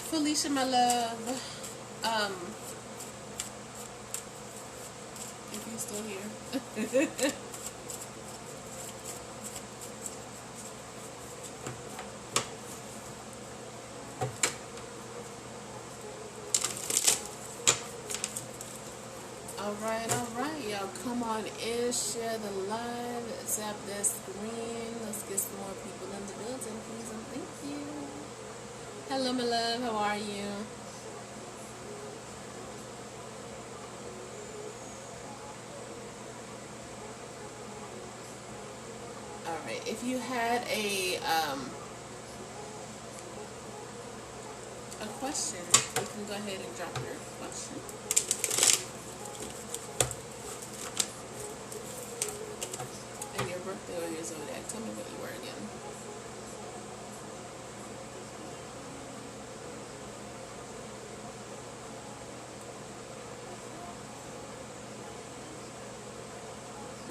Felicia, my love. If you're still here. Alright, y'all come on in, share the live, tap that screen. Let's get some more people in the building, please and thank you. Hello, my love, how are you? Alright, if you had a question, you can go ahead and drop your question. And your birthday or your zodiac. Tell me what you were again.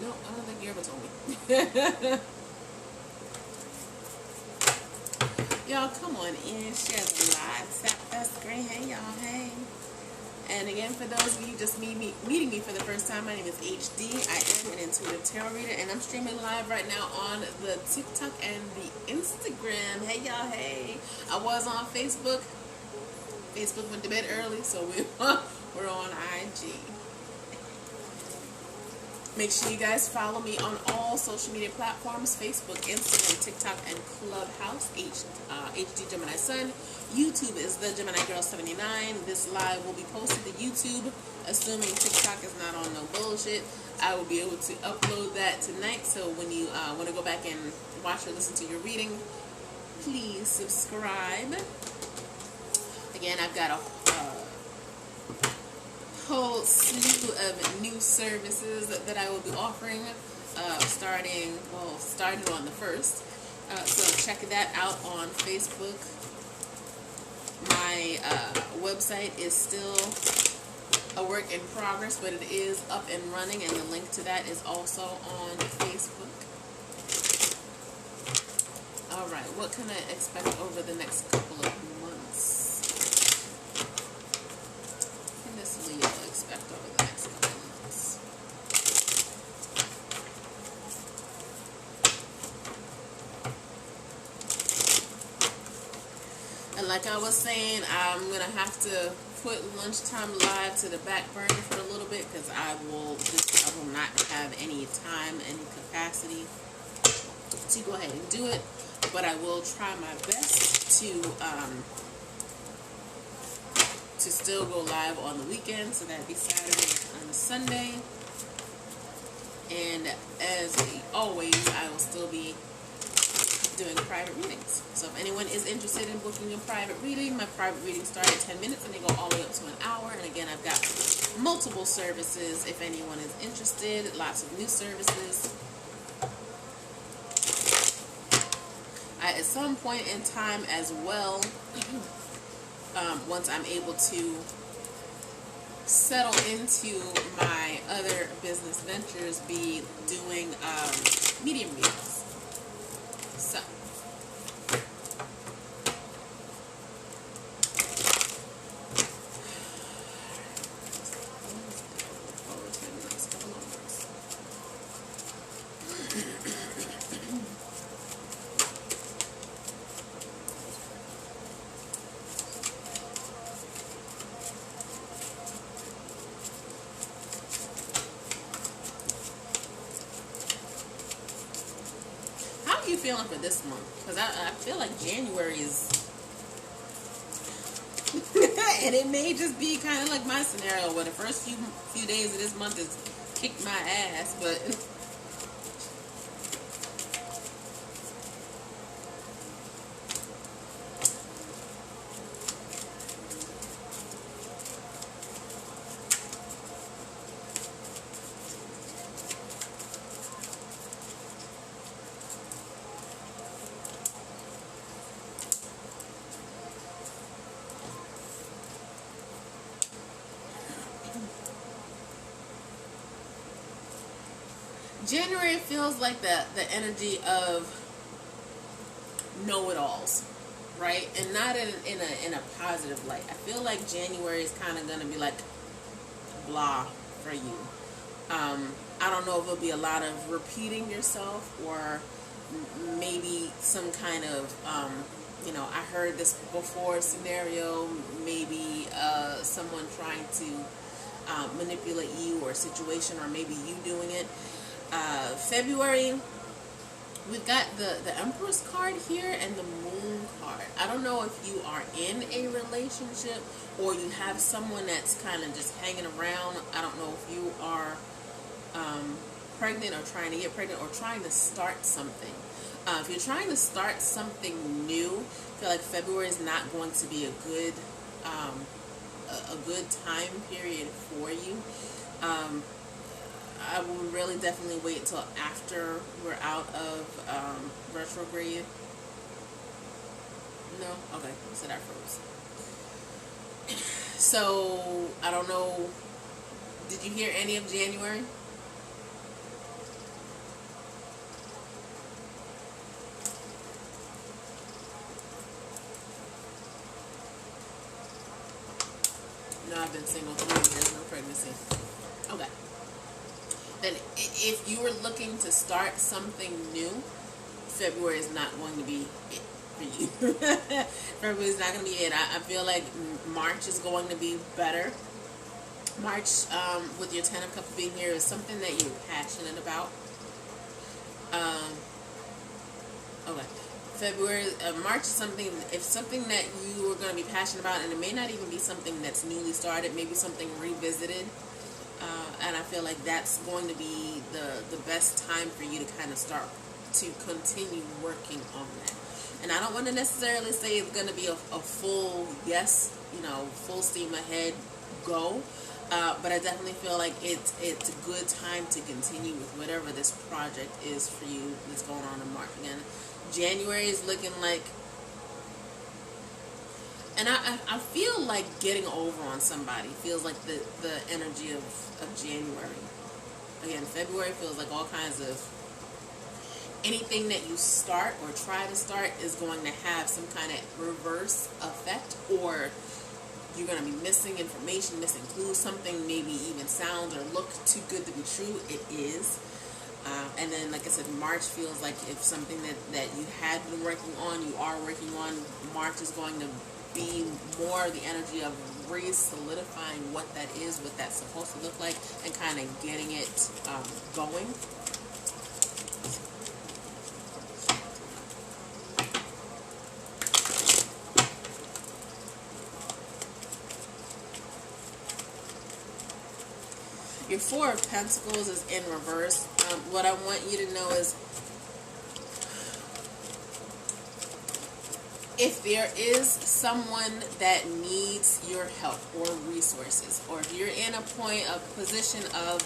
No, I don't think you ever told me. Y'all come on in, share the live, tap that screen. Hey y'all, hey. And again, for those of you just meeting me for the first time, my name is HD. I am an intuitive tarot reader, and I'm streaming live right now on the TikTok and the Instagram. Hey y'all, hey. I was on Facebook. Facebook went to bed early, so we're on IG. Make sure you guys follow me on all social media platforms: Facebook, Instagram, TikTok, and Clubhouse. HD Gemini Sun. YouTube is the Gemini Girl 79. This live will be posted to YouTube, assuming TikTok is not on no bullshit. I will be able to upload that tonight. So when you want to go back and watch or listen to your reading, please subscribe. Again, I've got a whole slew of new services that I will be offering, started on the 1st. So check that out on Facebook. My website is still a work in progress, but it is up and running, and the link to that is also on Facebook. Alright, what can I expect over the next couple of months? Leo expect over the next couple of months. And like I was saying, I'm going to have to put lunchtime live to the back burner for a little bit, because I will not have any time, any capacity to go ahead and do it. But I will try my best to still go live on the weekend, so that'd be Saturday and Sunday. And as always, I will still be doing private readings. So if anyone is interested in booking a private reading, my private readings start at 10 minutes and they go all the way up to an hour. And again, I've got multiple services if anyone is interested, lots of new services. At some point in time as well, once I'm able to settle into my other business ventures, be doing medium readings. So feeling for this month, because I feel like January is and it may just be kind of like my scenario where the first few days of this month has kicked my ass, but January feels like the energy of know-it-alls. right? And not in a positive light. I feel like January is kind of gonna be like blah for you. I don't know if it'll be a lot of repeating yourself, or maybe some kind of I heard this before scenario. Maybe someone trying to manipulate you or a situation, or maybe you doing it. February, we've got the Empress card here and the Moon card. I don't know if you are in a relationship or you have someone that's kind of just hanging around. I don't know if you are pregnant or trying to get pregnant or trying to start something. If you're trying to start something new, I feel like February is not going to be a good time period for you. I would really definitely wait until after we're out of retrograde. No? Okay, so that froze. So, I don't know. Did you hear any of January? No, I've been single 3 years, no pregnancy. Okay. Then if you were looking to start something new, February is not going to be it for you. February is not going to be it. I feel like March is going to be better. March, with your 10 of Cups being here, is something that you're passionate about. Okay. February, March is something that you are going to be passionate about, and it may not even be something that's newly started, maybe something revisited. And I feel like that's going to be the best time for you to kind of start to continue working on that. And I don't want to necessarily say it's going to be a full yes, full steam ahead go. But I definitely feel like it's a good time to continue with whatever this project is for you that's going on in March. Again, January is looking like, and I feel like getting over on somebody feels like the energy of January. Again, February feels like all kinds of, anything that you start or try to start is going to have some kind of reverse effect, or you're going to be missing information, missing clues, something maybe even sounds or look too good to be true. It is. And then, like I said, March feels like if something that you had been working on, you are working on, March is going to be more the energy of re-solidifying what that is, what that's supposed to look like, and kind of getting it going. Your Four of Pentacles is in reverse. What I want you to know is, if there is someone that needs your help or resources, or if you're in a position of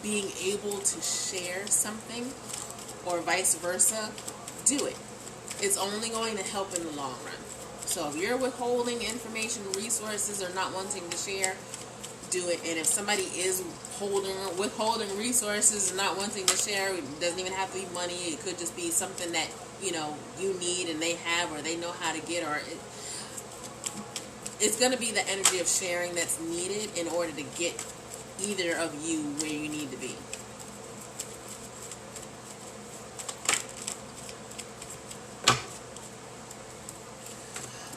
being able to share something, or vice versa, do it. It's only going to help in the long run. So if you're withholding information, resources, or not wanting to share, do it. And if somebody is withholding resources and not wanting to share, it doesn't even have to be money. It could just be something that you need and they have, or they know how to get, or it's going to be the energy of sharing that's needed in order to get either of you where you need to be.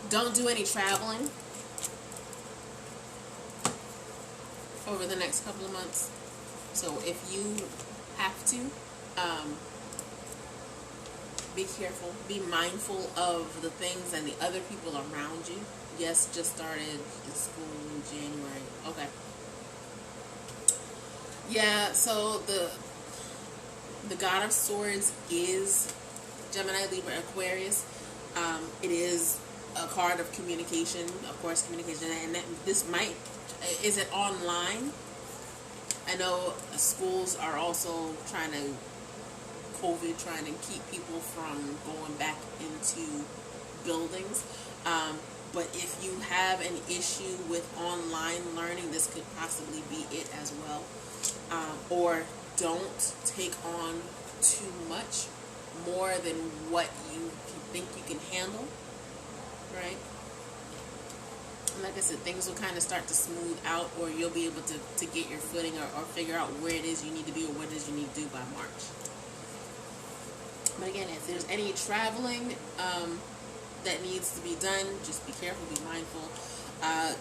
Don't do any traveling over the next couple of months. So if you have to, be careful, be mindful of the things and the other people around you. Yes, just started school in January. Okay. Yeah, so the God of Swords is Gemini, Libra, Aquarius. It is a card of communication, of course, communication, and is it online? I know schools are also trying to keep people from going back into buildings. But if you have an issue with online learning, this could possibly be it as well. Or don't take on too much more than what you think you can handle, right? And like I said, things will kind of start to smooth out, or you'll be able to get your footing, or figure out where it is you need to be, or what it is you need to do by March. But again, if there's any traveling that needs to be done, just be careful, be mindful.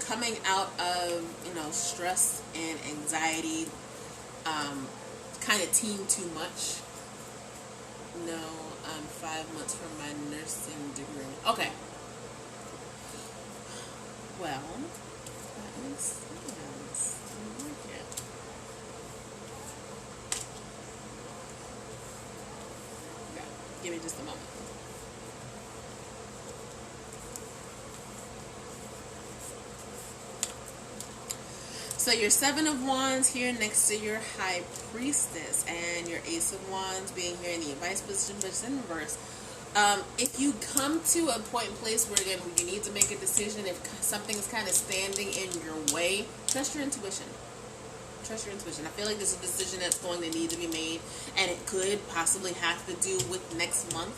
Coming out of, stress and anxiety, kind of teen too much. No, I'm 5 months from my nursing degree. Okay. Well, that makes sense. I like it. Okay, give me just a moment. So your Seven of Wands here next to your High Priestess, and your Ace of Wands being here in the advice position, but it's in reverse. If you come to a point and place where, again, you need to make a decision, if something is kind of standing in your way, trust your intuition. Trust your intuition. I feel like this is a decision that's going to need to be made, and it could possibly have to do with next month.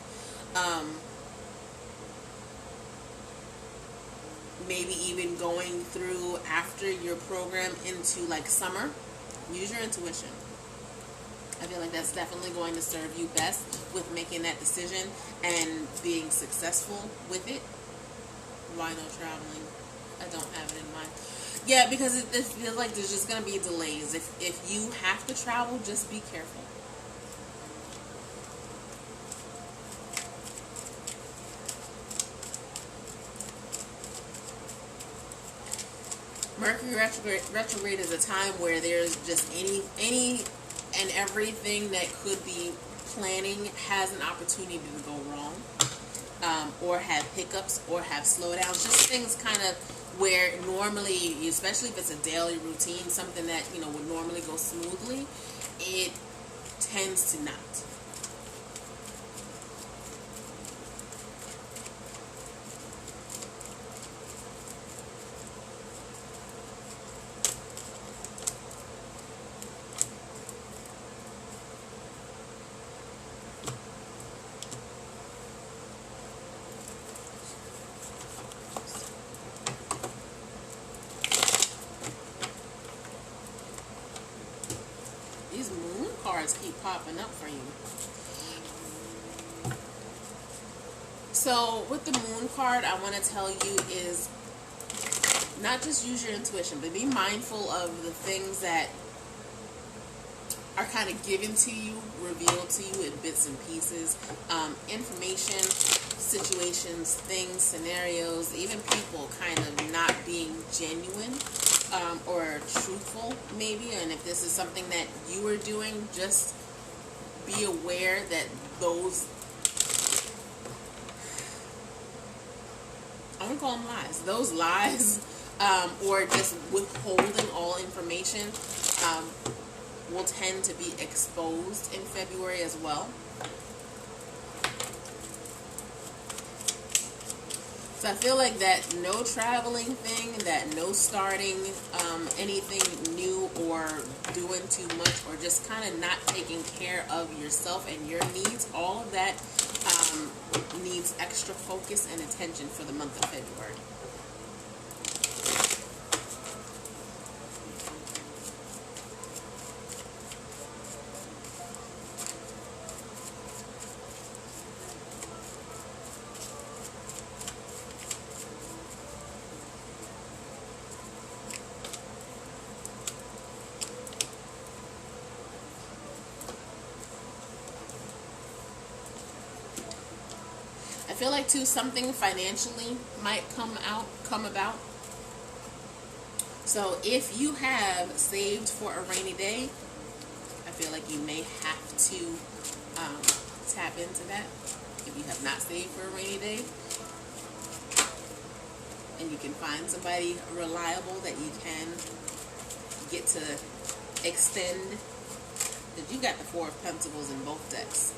Maybe even going through after your program into like summer. Use your intuition. I feel like that's definitely going to serve you best with making that decision and being successful with it. Why no traveling? I don't have it in mind. Yeah, because it feels like there's just going to be delays. If you have to travel, just be careful. Mercury retrograde is a time where there's just any and everything that could be planning has an opportunity to go wrong, or have hiccups, or have slowdowns. Just things kind of where normally, especially if it's a daily routine, something that would normally go smoothly, it tends to not. These moon cards keep popping up for you. So with the moon card, I want to tell you is not just use your intuition, but be mindful of the things that are kind of given to you, revealed to you in bits and pieces. Information, situations, things, scenarios, even people kind of not being genuine. Or truthful, maybe. And if this is something that you are doing, just be aware that those, I'm gonna call them lies. Those lies, or just withholding all information, will tend to be exposed in February as well. So I feel like that no traveling thing, that no starting anything new, or doing too much, or just kind of not taking care of yourself and your needs, all of that needs extra focus and attention for the month of February. I feel like too, something financially might come about. So if you have saved for a rainy day, I feel like you may have to tap into that. If you have not saved for a rainy day, and you can find somebody reliable that you can get to extend, because you got the Four of Pentacles in both decks.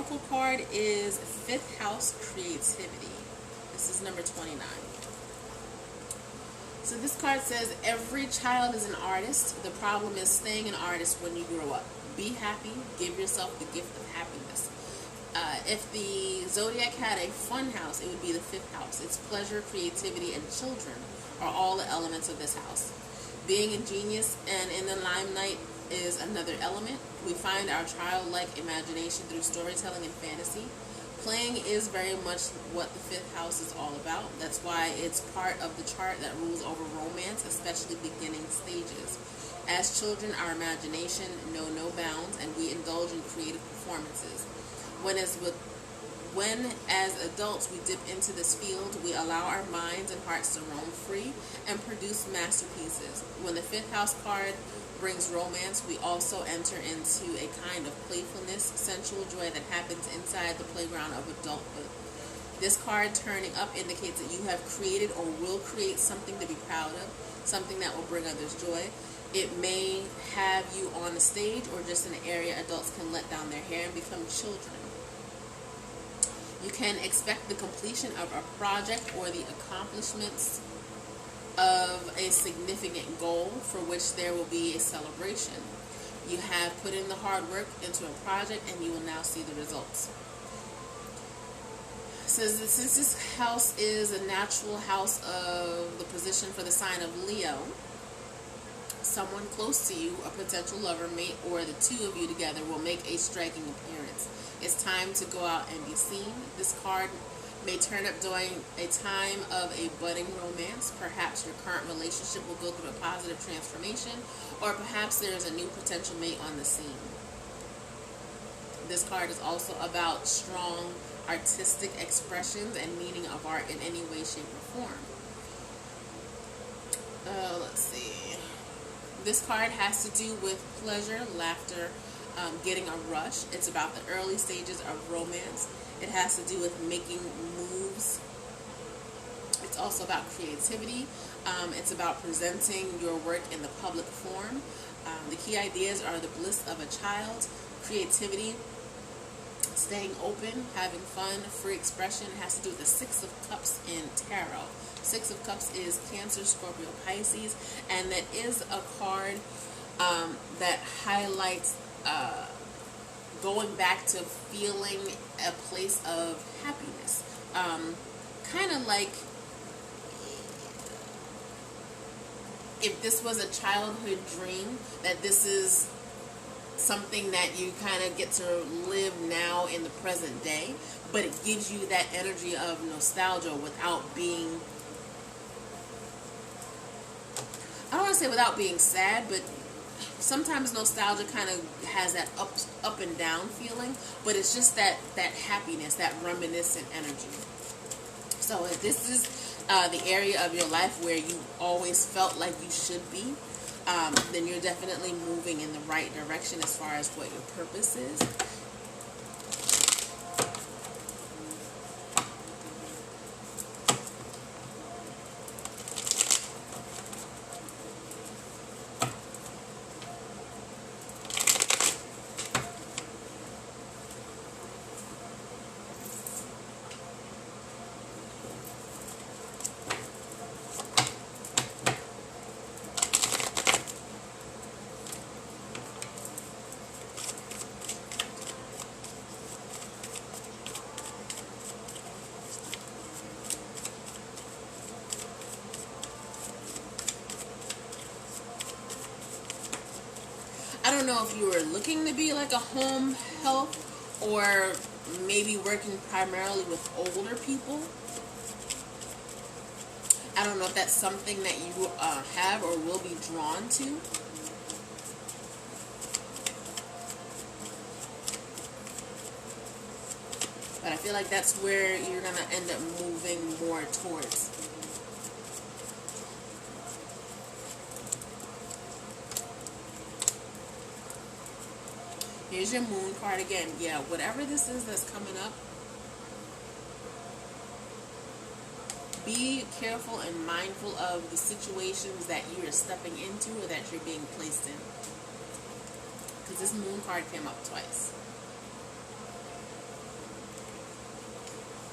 Oracle card is 5th House Creativity. This is number 29. So this card says, every child is an artist. The problem is staying an artist when you grow up. Be happy. Give yourself the gift of happiness. If the zodiac had a fun house, it would be the 5th house. It's pleasure, creativity, and children are all the elements of this house. Being ingenious and in the limelight is another element. We find our childlike imagination through storytelling and fantasy. Playing is very much what the 5th house is all about. That's why it's part of the chart that rules over romance, especially beginning stages. As children, our imagination know no bounds, and we indulge in creative performances. When as adults we dip into this field, we allow our minds and hearts to roam free and produce masterpieces. When the 5th house card brings romance, we also enter into a kind of playfulness, sensual joy that happens inside the playground of adulthood. This card turning up indicates that you have created or will create something to be proud of, something that will bring others joy. It may have you on the stage or just in an area adults can let down their hair and become children. You can expect the completion of a project or the accomplishments of a significant goal for which there will be a celebration. You have put in the hard work into a project and you will now see the results. Since this house is a natural house of the position for the sign of Leo, someone close to you, a potential lover, mate, or the two of you together will make a striking appearance. It's time to go out and be seen. This card may turn up during a time of a budding romance. Perhaps your current relationship will go through a positive transformation, or perhaps there is a new potential mate on the scene. This card is also about strong artistic expressions and meaning of art in any way, shape, or form. Let's see. This card has to do with pleasure, laughter, getting a rush. It's about the early stages of romance. It has to do with making moves. It's also about creativity. It's about presenting your work in the public form. The key ideas are the bliss of a child, creativity, staying open, having fun, free expression. It has to do with the 6 of Cups in Tarot. 6 of Cups is Cancer, Scorpio, Pisces, and that is a card that highlights going back to feeling a place of happiness. Kind of like if this was a childhood dream, that this is something that you kind of get to live now in the present day, but it gives you that energy of nostalgia without being, I don't want to say without being sad, but sometimes nostalgia kind of has that up and down feeling, but it's just that happiness, that reminiscent energy. So if this is the area of your life where you always felt like you should be, then you're definitely moving in the right direction as far as what your purpose is. I don't know if you were looking to be like a home health or maybe working primarily with older people. I don't know if that's something that you have or will be drawn to. But I feel like that's where you're going to end up moving more towards. Here's your moon card again. Yeah, whatever this is that's coming up, be careful and mindful of the situations that you are stepping into or that you're being placed in. Because this moon card came up twice.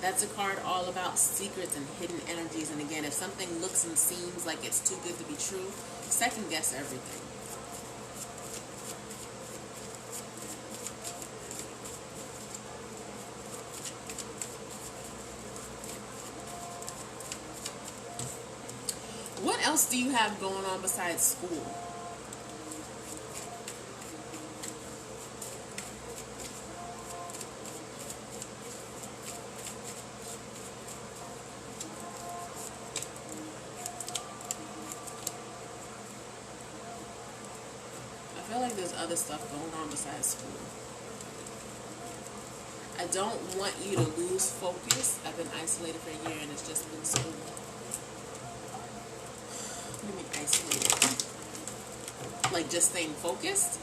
That's a card all about secrets and hidden energies. And again, if something looks and seems like it's too good to be true, second guess everything. What else do you have going on besides school? I feel like there's other stuff going on besides school. I don't want you to lose focus. I've been isolated for a year and it's just been school. What do you mean isolated? Like just staying focused?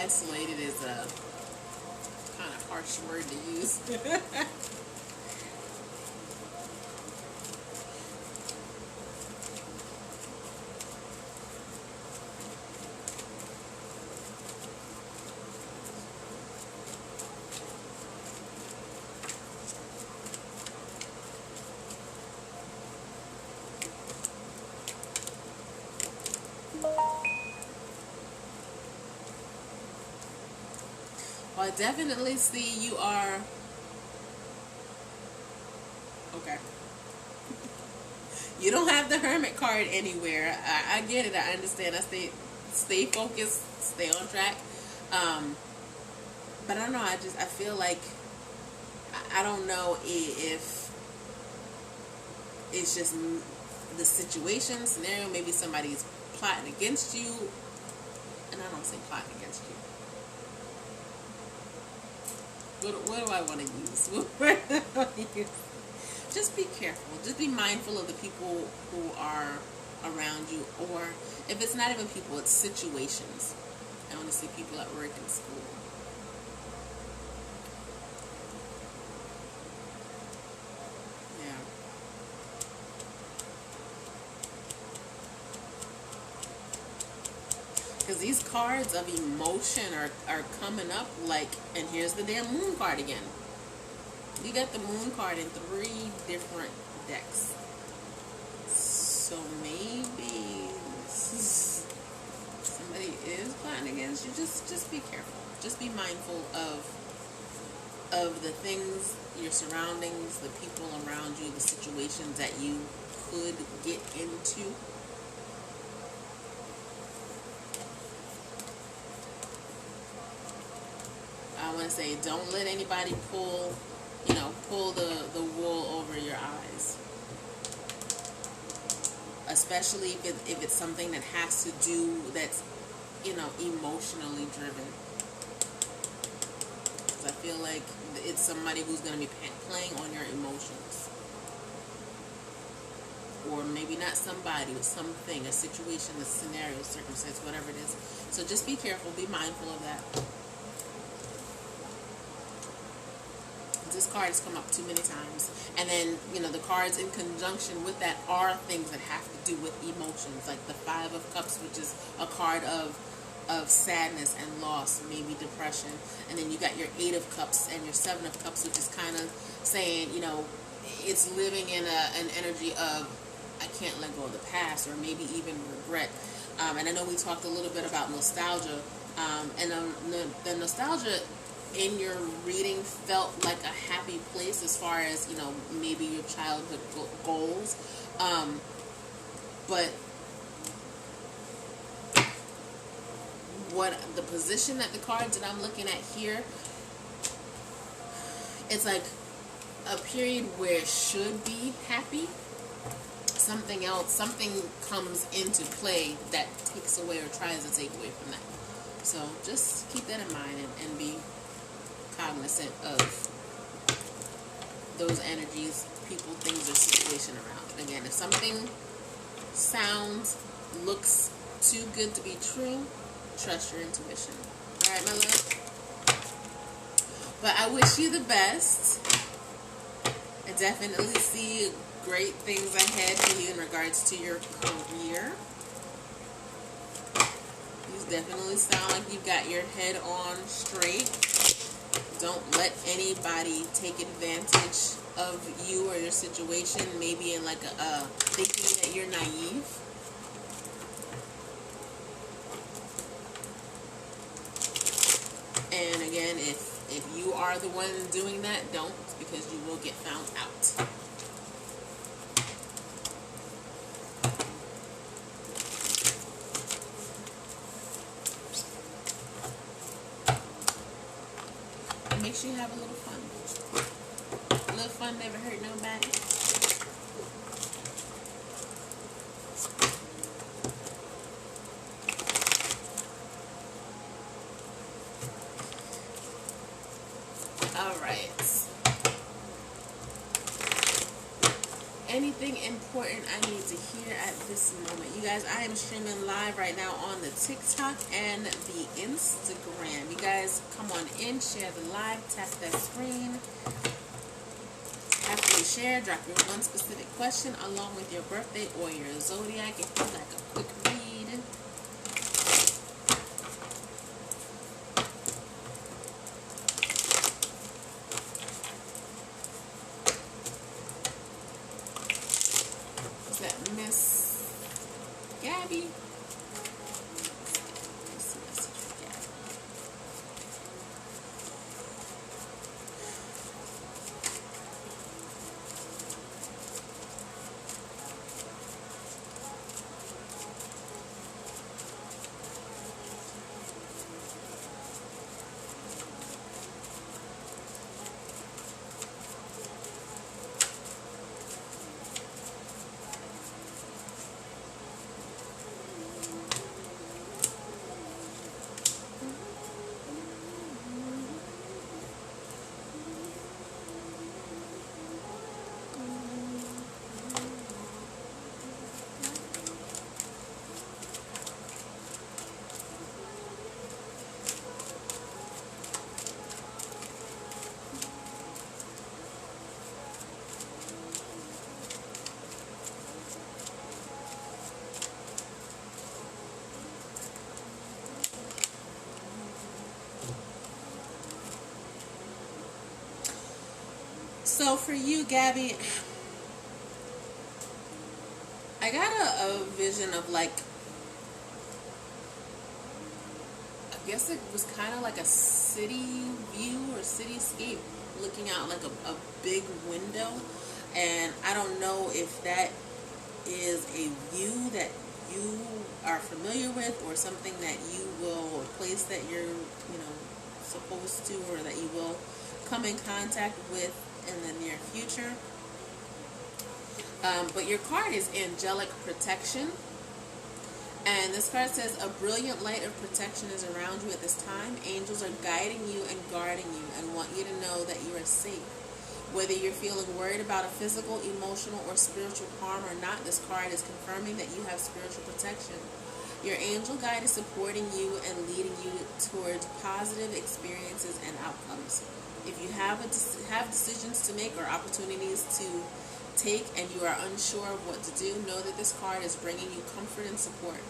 Isolated is a kind of harsh word to use. Well, I definitely see you are okay. You don't have the Hermit card anywhere. I get it. I understand. I stay focused, stay on track. But I don't know. I feel like I don't know if it's just the situation, scenario. Maybe somebody's plotting against you, and I don't say plotting against you. What do I want to use? Just be careful. Just be mindful of the people who are around you, or if it's not even people, it's situations. I want to see people at work and school. Yeah. Because these cards of emotion are coming up like, and here's the damn moon card again. You got the moon card in 3 different decks. So maybe somebody is plotting against you. Just be careful. Just be mindful of the things, your surroundings, the people around you, the situations that you could get into. I want to say, don't let anybody pull the wool over your eyes. Especially if it's something that has to do, that's, emotionally driven. Because I feel like it's somebody who's going to be playing on your emotions. Or maybe not somebody, but something, a situation, a scenario, circumstance, whatever it is. So just be careful, be mindful of that. This card has come up too many times. And then, the cards in conjunction with that are things that have to do with emotions. Like the 5 of Cups, which is a card of sadness and loss, maybe depression. And then you got your 8 of Cups and your 7 of Cups, which is kind of saying, it's living in an energy of, I can't let go of the past, or maybe even regret. And I know we talked a little bit about nostalgia. And the nostalgia in your reading felt like a happy place as far as, maybe your childhood goals. But what the position that the cards that I'm looking at here, it's like a period where it should be happy. Something else, something comes into play that takes away or tries to take away from that. So just keep that in mind and be cognizant of those energies, people, things, or situation around. Again, if something sounds, looks too good to be true, trust your intuition. Alright, my love? But I wish you the best. And definitely see great things ahead for you in regards to your career. You definitely sound like you've got your head on straight. Don't let anybody take advantage of you or your situation, maybe in like a thinking that you're naive. And again, if you are the one doing that, don't, because you will get found out. It makes you have a little fun. A little fun never hurt nobody. Alright. Anything important I need to hear at this moment? You guys, I am streaming live right now on the TikTok and the Instagram. You guys, come on in, share the live, tap that screen. After you share, drop your one specific question along with your birthday or your zodiac if you'd like a quick read. Is that Miss Gabby? Let's see, message for Gabby. So for you, Gabby, I got a vision of like, I guess it was kind of like a city view or cityscape, looking out like a big window. And I don't know if that is a view that you are familiar with or something that you will, or a place that you're, supposed to, or that you will come in contact with in the near future. But your card is Angelic Protection. And this card says, a brilliant light of protection is around you at this time. Angels are guiding you and guarding you and want you to know that you are safe. Whether you're feeling worried about a physical, emotional, or spiritual harm or not, this card is confirming that you have spiritual protection. Your angel guide is supporting you and leading you towards positive experiences and outcomes. If you have decisions to make or opportunities to take and you are unsure of what to do, know that this card is bringing you comfort and support.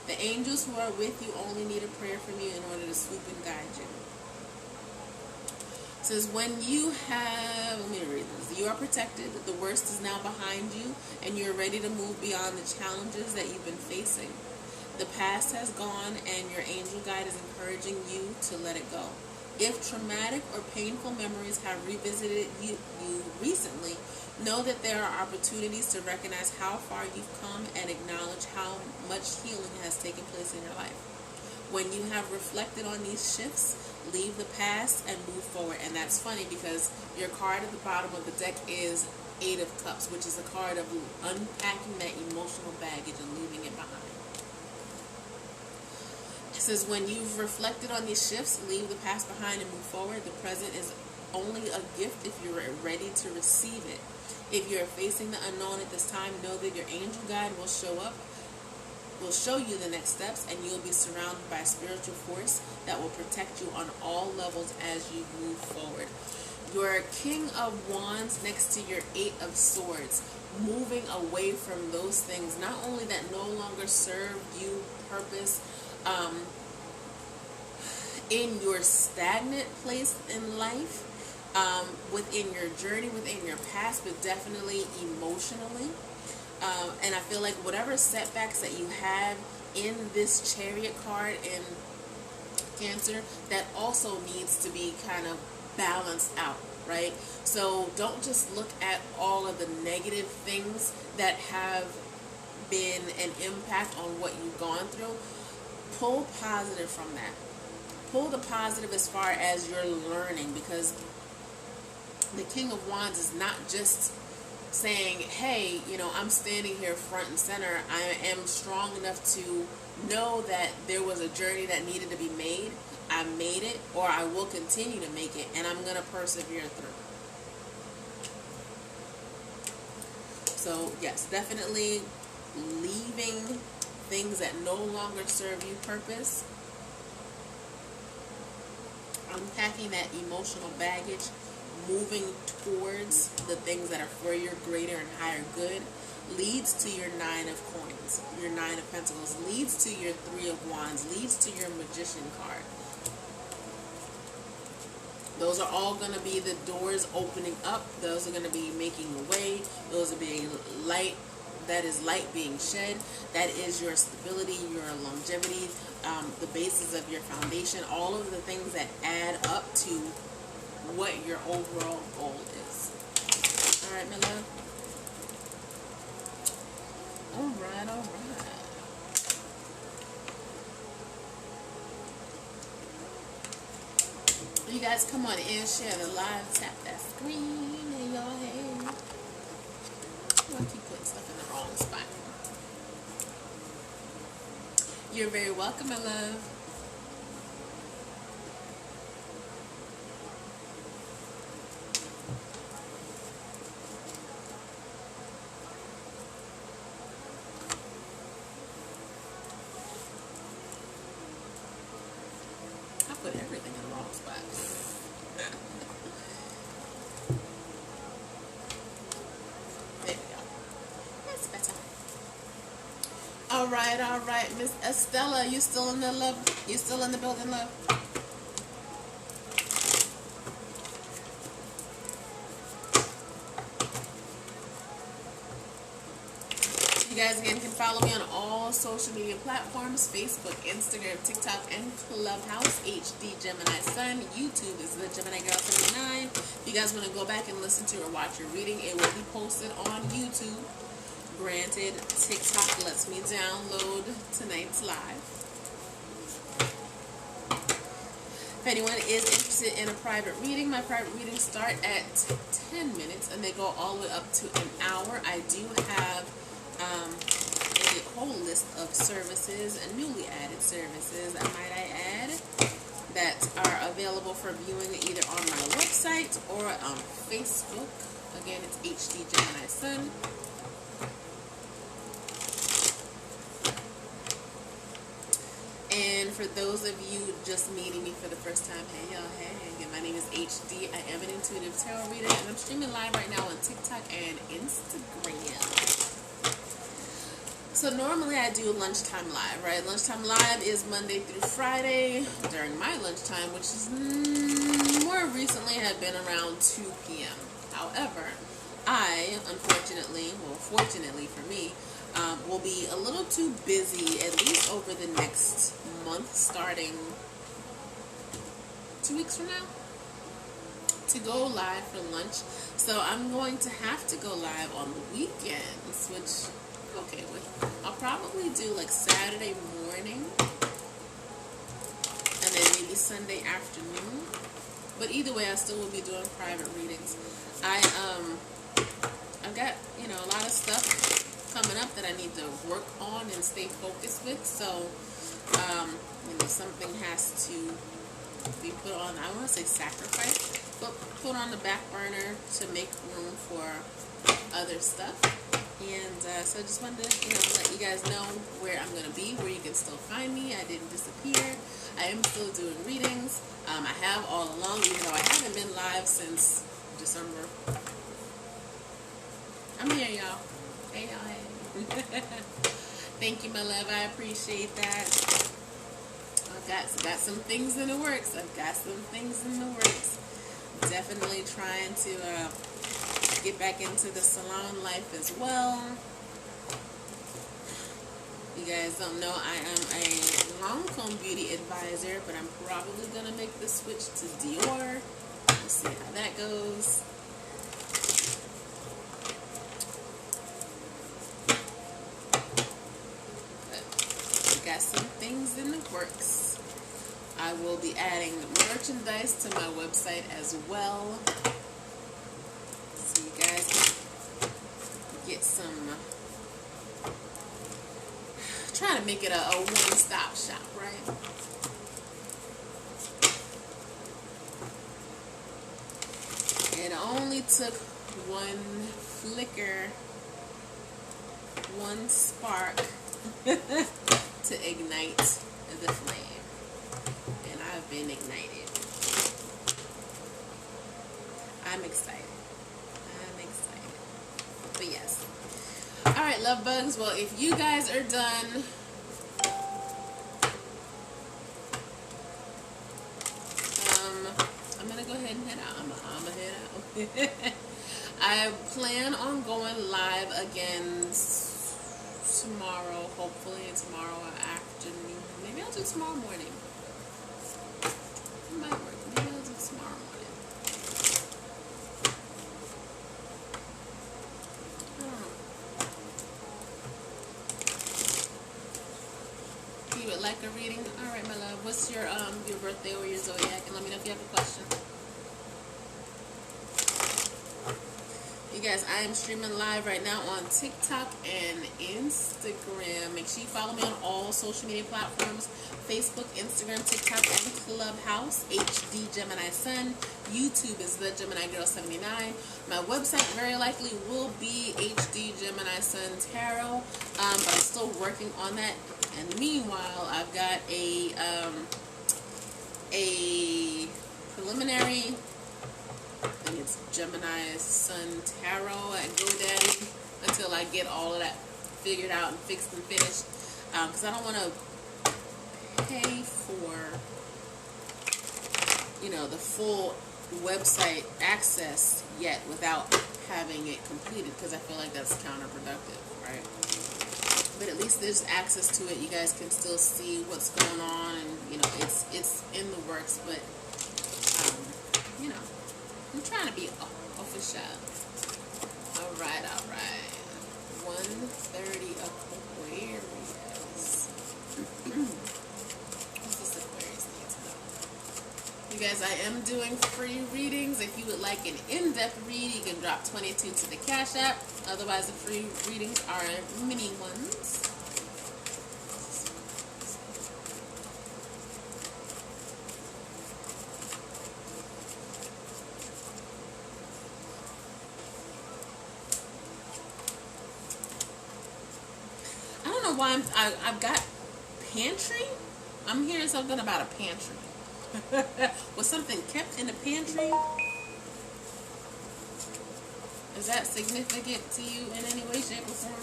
The angels who are with you only need a prayer from you in order to swoop and guide you. It says, when you have, let me read this. You are protected, the worst is now behind you, and you're ready to move beyond the challenges that you've been facing. The past has gone, and your angel guide is encouraging you to let it go. If traumatic or painful memories have revisited you recently, know that there are opportunities to recognize how far you've come and acknowledge how much healing has taken place in your life. When you have reflected on these shifts, leave the past and move forward. And that's funny because your card at the bottom of the deck is Eight of Cups, which is a card of unpacking that emotional baggage and leaving it behind. It says, when you've reflected on these shifts, leave the past behind and move forward. The present is only a gift if you're ready to receive it. If you're facing the unknown at this time, know that your angel guide will show you the next steps, and you'll be surrounded by a spiritual force that will protect you on all levels as you move forward. your King of Wands next to your Eight of Swords, moving away from those things, not only that no longer serve you purpose in your stagnant place in life, within your journey, within your past, but definitely emotionally. And I feel like whatever setbacks that you have in this Chariot card in Cancer, that also needs to be kind of balanced out, right? So don't just look at all of the negative things that have been an impact on what you've gone through. Pull positive from that. Pull the positive as far as you're learning, because the King of Wands is not just saying, hey, you know, I'm standing here front and center. I am strong enough to know that there was a journey that needed to be made. I made it, or I will continue to make it, and I'm going to persevere through. So, yes, definitely leaving things that no longer serve you purpose. Unpacking that emotional baggage, moving towards the things that are for your greater and higher good, leads to your Nine of Coins, your Nine of Pentacles, leads to your Three of Wands, leads to your Magician card. Those are all going to be the doors opening up. Those are going to be making a way. Those are being light. That is light being shed. That is your stability, your longevity, the basis of your foundation, all of the things that add up to what your overall goal is. All right, my love. All right, all right. You guys come on in, share the live, tap that screen in your head. I keep putting stuff in the wrong spot. You're very welcome, my love. I put everything in the wrong spot. All right, Miss Estella, you still in the love? You still in the building, love? You guys again can follow me on all social media platforms: Facebook, Instagram, TikTok, and Clubhouse. HD Gemini Sun. YouTube is the Gemini Girl 79. If you guys want to go back and listen to or watch your reading, it will be posted on YouTube. Granted, TikTok lets me download tonight's live. If anyone is interested in a private reading, my private readings start at 10 minutes and they go all the way up to an hour. I do have a whole list of services and newly added services, might I add, that are available for viewing either on my website or on Facebook. Again, it's HD Gemini Sun. And for those of you just meeting me for the first time, hey y'all, hey, again, my name is HD. I am an intuitive tarot reader, and I'm streaming live right now on TikTok and Instagram. So normally I do lunchtime live, right? Lunchtime live is Monday through Friday during my lunchtime, which is more recently had been around 2 p.m. However, I, unfortunately, well, fortunately for me, will be a little too busy, at least over the next month, starting 2 weeks from now, to go live for lunch. So I'm going to have to go live on the weekends, which I'm okay with. I'll probably do like Saturday morning and then maybe Sunday afternoon. But either way, I still will be doing private readings. I've got, you know, a lot of stuff coming up that I need to work on and stay focused with. So, you know, something has to be put on, I don't want to say sacrifice, but put on the back burner to make room for other stuff. And so I just wanted to, let you guys know where I'm going to be, where you can still find me. I didn't disappear. I am still doing readings. I have all along, even though I haven't been live since December. I'm here, y'all. Hey, y'all. Hey. Thank you, my love. I appreciate that. I've got some things in the works. Definitely trying to get back into the salon life as well. You guys don't know I am a Lancome beauty advisor, but I'm probably going to make the switch to Dior. We'll see how that goes. But we got some things in the works. I will be adding merchandise to my website as well. So you guys can get some... Trying to make it a one-stop shop, right? It only took one flicker, one spark to ignite the flame. And I've been ignited. I'm excited. But yes. Alright, love bugs. Well, if you guys are done, I'm going to go ahead and head out. I'm going to head out. I plan on going live again tomorrow, hopefully tomorrow afternoon. Maybe I'll do tomorrow morning. It might work. Maybe I'll do tomorrow morning. You would like a reading? Alright, my love. What's your birthday or your zodiac? And let me know if you have a question. You guys, I am streaming live right now on TikTok and Instagram. Make sure you follow me on all social media platforms. Facebook, Instagram, TikTok, and Clubhouse. HD Gemini Sun. YouTube is The Gemini Girl 79. My website very likely will be HD Gemini Sun Tarot. But I'm still working on that. And meanwhile, I've got a preliminary, I think it's Gemini Sun Tarot at GoDaddy, until I get all of that figured out and fixed and finished. Because I don't want to pay for, the full website access yet without having it completed, because I feel like that's counterproductive, right? But at least there's access to it. You guys can still see what's going on, and it's in the works. But I'm trying to be official. All right. 1:30 Aquarius. What's this Aquarius need to know? You guys, I am doing free readings. If you would like an in-depth read, you can drop 22 to the Cash App. Otherwise, the free readings are mini ones. I don't know why I've got pantry. I'm hearing something about a pantry. Was something kept in the pantry? Is that significant to you in any way, shape, or form?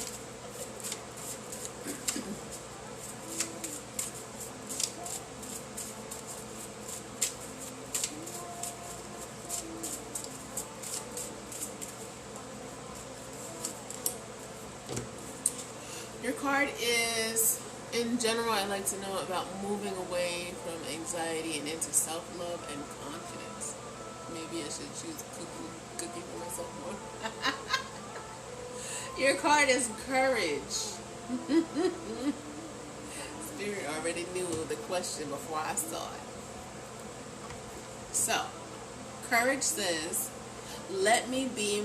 Your card is, in general, I like to know about moving away from anxiety and into self-love and confidence. Maybe I should choose cooking for myself more. Your card is courage. Spirit already knew the question before I saw it. So, courage says, let me be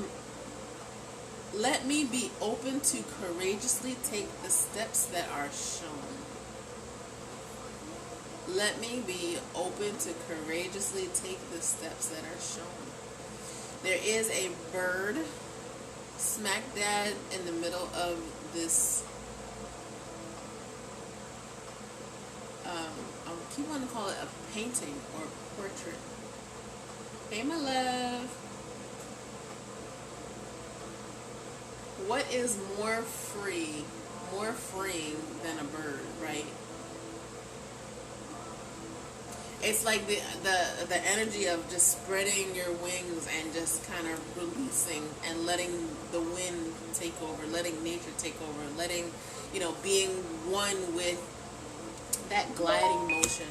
open to courageously take the steps that are shown. Let me be open to courageously take the steps that are shown. There is a bird smack dab in the middle of this, I keep wanting to call it a painting or a portrait. Hey, my love. What is more freeing than a bird, right? It's like the energy of just spreading your wings and just kind of releasing and letting the wind take over, letting nature take over, letting, being one with that gliding motion.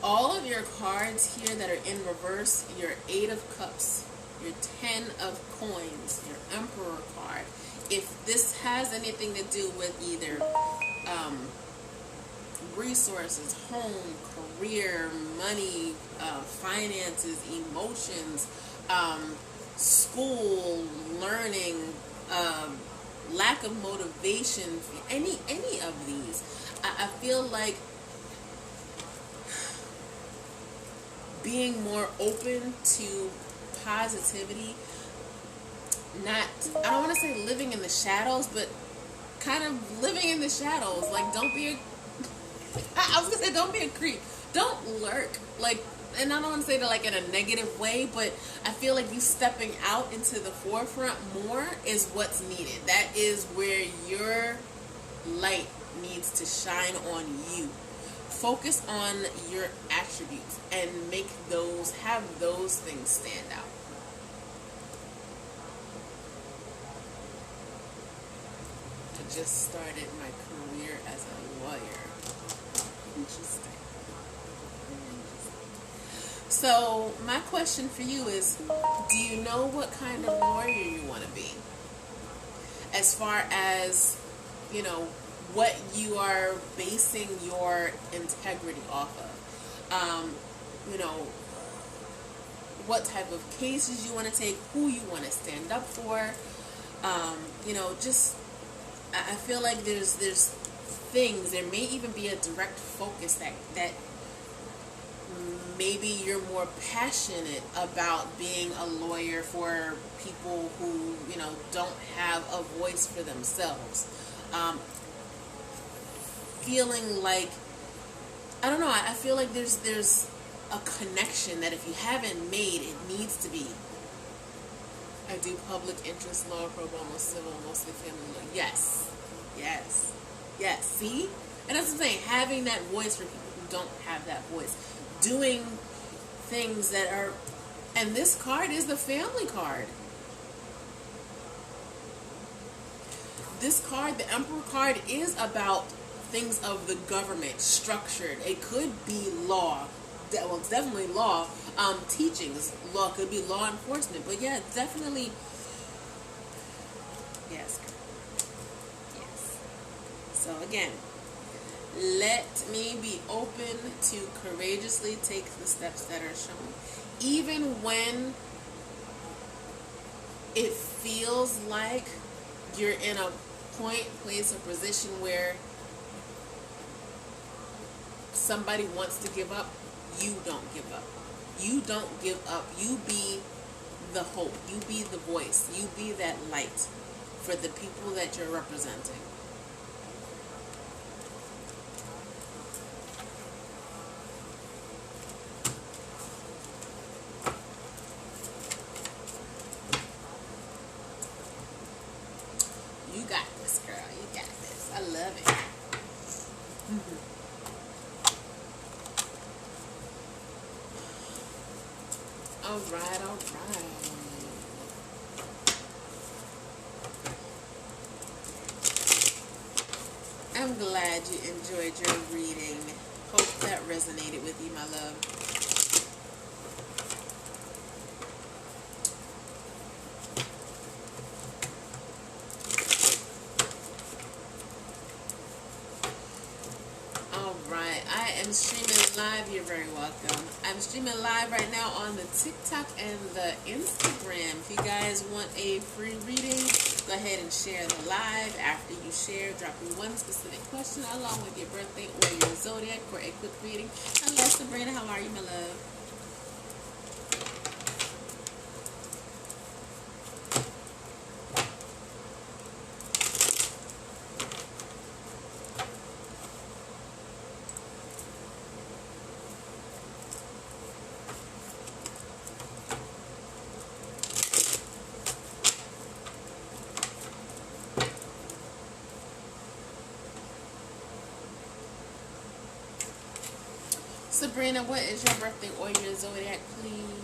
All of your cards here that are in reverse, your 8 of Cups, your 10 of Coins, your Emperor card, if this has anything to do with either resources, home, career, money, finances, emotions, school, learning, lack of motivation, any of these, I feel like being more open to positivity, I don't want to say living in the shadows, but kind of living in the shadows. Like, don't be a creep. Don't lurk. Like, and I don't want to say that like in a negative way, but I feel like you stepping out into the forefront more is what's needed. That is where your light needs to shine on you. Focus on your attributes and have those things stand out. I just started my career as a lawyer. Interesting. So my question for you is, do you know what kind of lawyer you want to be? As far as, what you are basing your integrity off of. What type of cases you want to take, who you want to stand up for. I feel like there's things, there may even be a direct focus that maybe you're more passionate about being a lawyer for people who, don't have a voice for themselves. Feeling like, I don't know, I feel like there's a connection that if you haven't made, it needs to be. I do public interest law, pro bono, civil, mostly family law. Yes. See? And that's what I'm saying, having that voice for people who don't have that voice. Doing things that are, and this card is the family card. This card, the Emperor card, is about things of the government, structured. It could be law. Well, it's definitely law. Teachings, law, could be law enforcement. But yeah, definitely. Yes. So again, let me be open to courageously take the steps that are shown. Even when it feels like you're in a place, or position where somebody wants to give up, you don't give up. You don't give up. You be the hope. You be the voice. You be that light for the people that you're representing. You got this, girl. You got this. I love it. All right. I'm glad you enjoyed your reading. Hope that resonated with you, my love. I'm streaming live. You're very welcome. I'm streaming live right now on the TikTok and the Instagram. If you guys want a free reading, go ahead and share the live. After you share, drop me one specific question along with your birthday or your zodiac for a quick reading. Hello, Sabrina. How are you, my love? Sabrina, what is your birthday or your zodiac, please?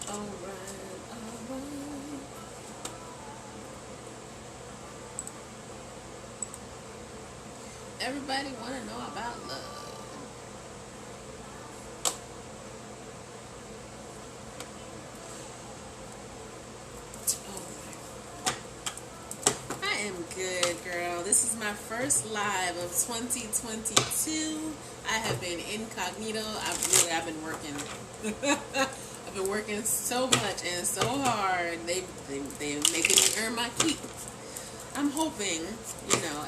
Alright. Everybody want to know about love. I am good, girl. This is my first live of 2022. I have been incognito. I've been working. I've been working so much and so hard. They're making me earn my keep. I'm hoping,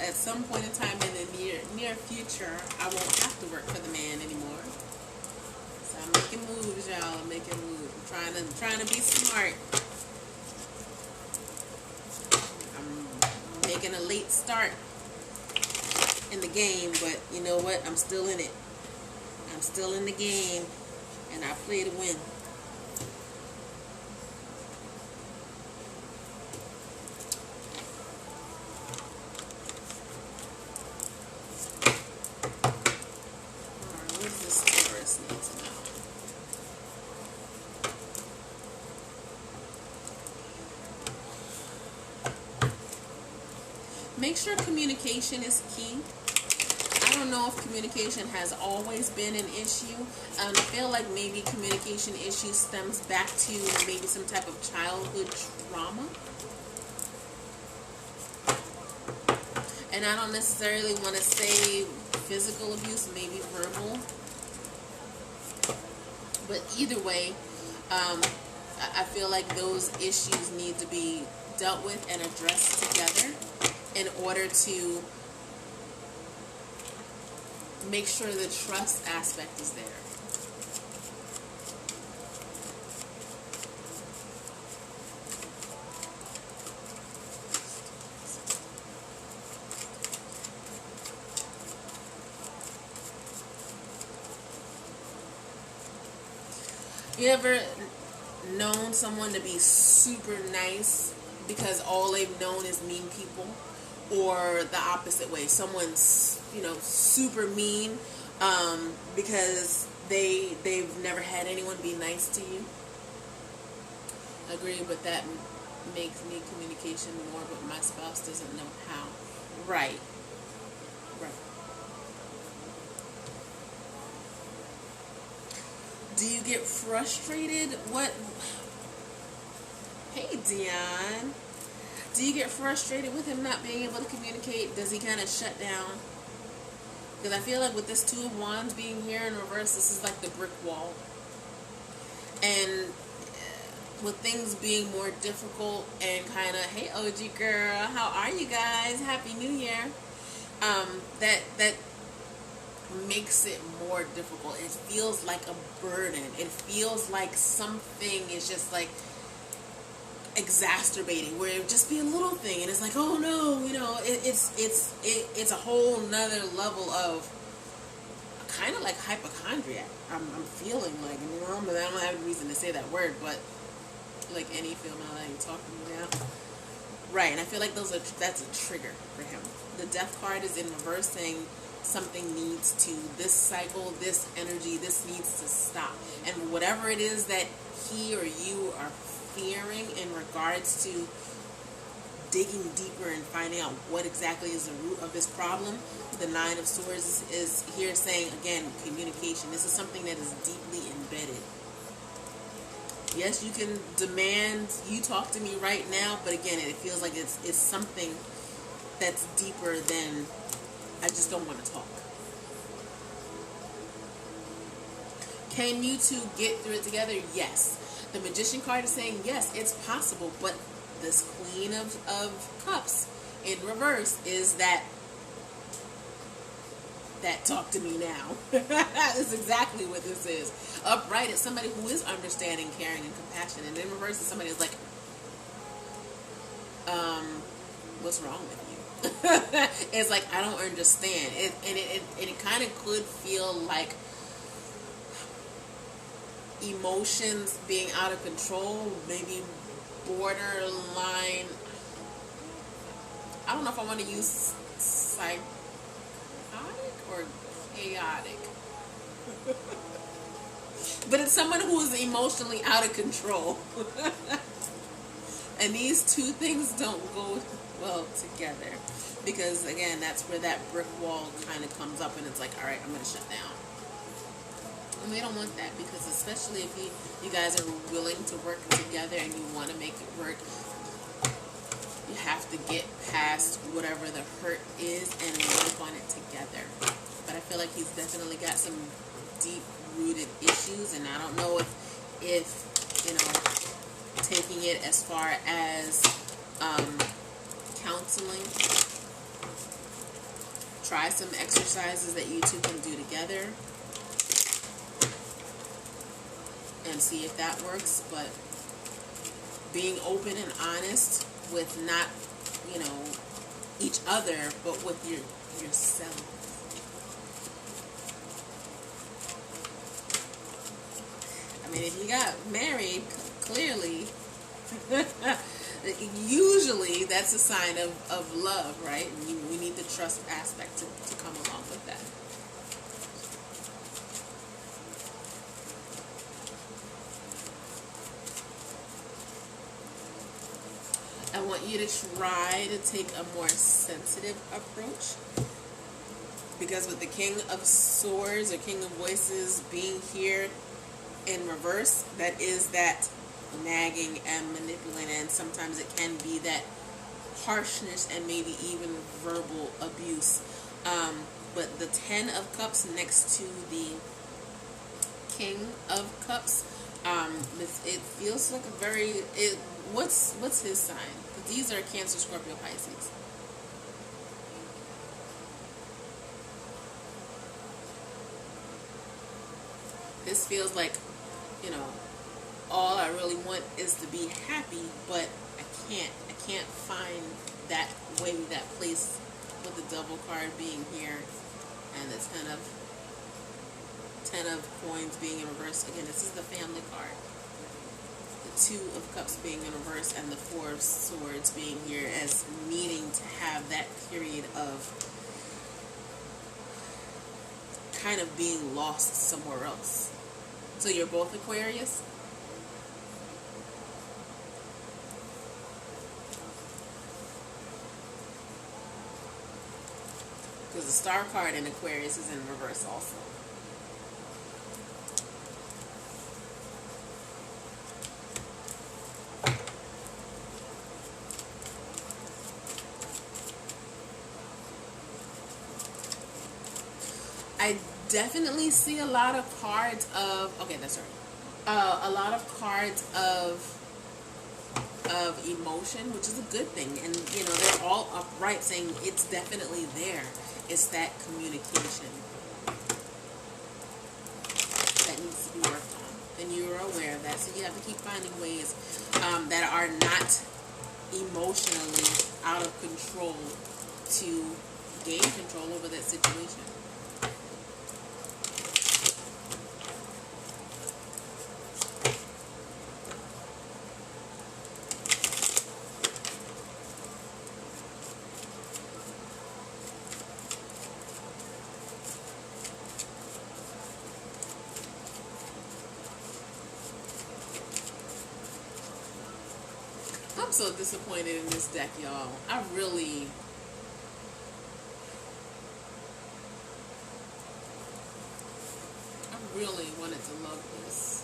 at some point in time in the near future, I won't have to work for the man anymore. So I'm making moves, y'all. I'm making moves. I'm trying to be smart. I'm making a late start in the game, but you know what? I'm still in it. I'm still in the game, and I play to win. Make sure communication is key. I don't know if communication has always been an issue. I feel like maybe communication issue stems back to maybe some type of childhood trauma. And I don't necessarily want to say physical abuse, maybe verbal. But either way, I feel like those issues need to be dealt with and addressed together in order to make sure the trust aspect is there. You ever known someone to be super nice because all they've known is mean people? Or the opposite way, someone's super mean because they've never had anyone be nice to you. Agree, but that makes me communication more, but my spouse doesn't know how. Right. Do you get frustrated? Hey, Dion. Do you get frustrated with him not being able to communicate? Does he kind of shut down? Because I feel like with this Two of Wands being here in reverse, this is like the brick wall. And with things being more difficult and kind of, hey, OG girl, how are you guys? Happy New Year. That makes it more difficult. It feels like a burden. It feels like something is just like exacerbating, where it would just be a little thing and it's like, oh no, it's a whole nother level of kind of like hypochondriac. I'm feeling like, but I don't have a reason to say that word, but like any female that you talk to me now, right? And I feel like that's a trigger for him. The Death card is in reverse, saying something needs to, this cycle, this energy, this needs to stop. And whatever it is that he or you are fearing in regards to digging deeper and finding out what exactly is the root of this problem, the Nine of Swords is here saying, again, communication. This is something that is deeply embedded. Yes, you can demand you talk to me right now, but again, it feels like it's something that's deeper than I just don't want to talk. Can you two get through it together? Yes. The Magician card is saying, yes, it's possible, but this Queen of Cups in reverse is that talk to me now. That's exactly what this is. Upright is somebody who is understanding, caring, and compassion. And in reverse is somebody who's like, what's wrong with you? It's like, I don't understand. It kind of could feel like emotions being out of control, maybe borderline. I don't know if I want to use psychotic or chaotic. But it's someone who is emotionally out of control. And these two things don't go well together. Because, again, that's where that brick wall kind of comes up and it's like, all right, I'm going to shut down. And we don't want that, because especially if you guys are willing to work together and you want to make it work, you have to get past whatever the hurt is and work on it together. But I feel like he's definitely got some deep-rooted issues, and I don't know if you know, taking it as far as counseling. Try some exercises that you two can do together and see if that works. But being open and honest with not, you know, each other, but with yourself. I mean, if you got married, clearly, usually that's a sign of love, right? We need the trust aspect to come along with that. I want you to try to take a more sensitive approach, because with the King of Swords or King of Voices being here in reverse, that is that nagging and manipulating, and sometimes it can be that harshness and maybe even verbal abuse. But the 10 of Cups next to the King of Cups, it feels like a very... What's his sign? These are Cancer, Scorpio, Pisces. This feels like, you know, all I really want is to be happy, but I can't find that way, that place, with the double card being here and the 10 of coins being in reverse. Again, this is the family card. The 2 of Cups being in reverse and the 4 of Swords being here as needing to have that period of kind of being lost somewhere else. So you're both Aquarius? Because the Star card in Aquarius is in reverse also. I definitely see a lot of cards of... Okay, that's right. A lot of cards of emotion, which is a good thing. And, you know, they're all upright, saying it's definitely there. It's that communication that needs to be worked on. And you're aware of that. So you have to keep finding ways that are not emotionally out of control to gain control over that situation. I'm so disappointed in this deck, y'all. I really wanted to love this.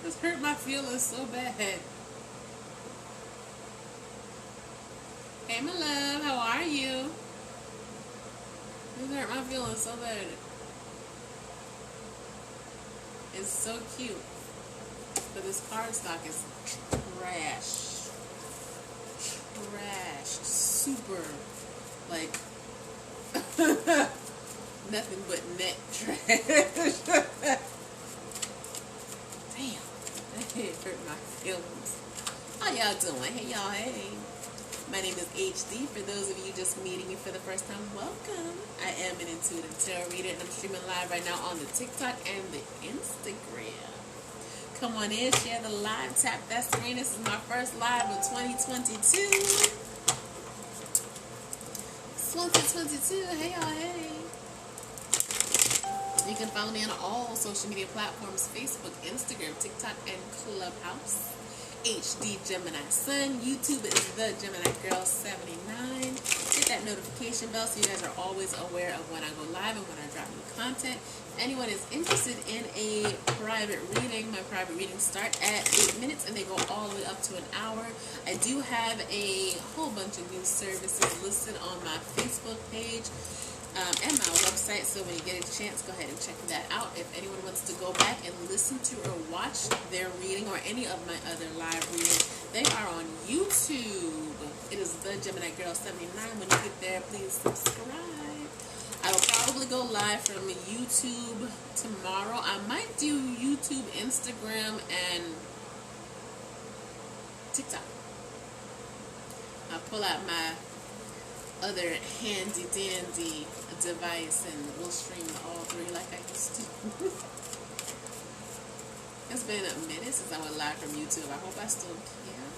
This hurt my feelings so bad. Hey, my love, how are you? This hurt my feelings so bad. It's so cute. But this cardstock is trash. Trash. Super. Like, nothing but net trash. Damn. That hurt my feelings. How y'all doing? Hey, y'all. Hey. My name is HD. For those of you just meeting me for the first time, welcome. I am an intuitive tarot reader, and I'm streaming live right now on the TikTok and the Instagram. Come on in, share the live, tap that screen. This is my first live of 2022. 2022. Hey, y'all. Hey. You can follow me on all social media platforms: Facebook, Instagram, TikTok, and Clubhouse. HD Gemini Sun. YouTube is the Gemini Girl 79. Hit that notification bell so you guys are always aware of when I go live and when I drop new content. If anyone is interested in a private reading, my private readings start at 8 minutes and they go all the way up to an hour. I do have a whole bunch of new services listed on my Facebook page and my website, so when you get a chance, go ahead and check that out. If anyone wants to go back and listen to or watch their reading or any of my other live readings, they are on YouTube. It is the Gemini Girl 79. When you get there, please subscribe. I will probably go live from YouTube tomorrow. I might do YouTube, Instagram, and TikTok. I'll pull out my other handy dandy device and we'll stream all three like I used to. It's been a minute since I went live from YouTube. I hope I still can.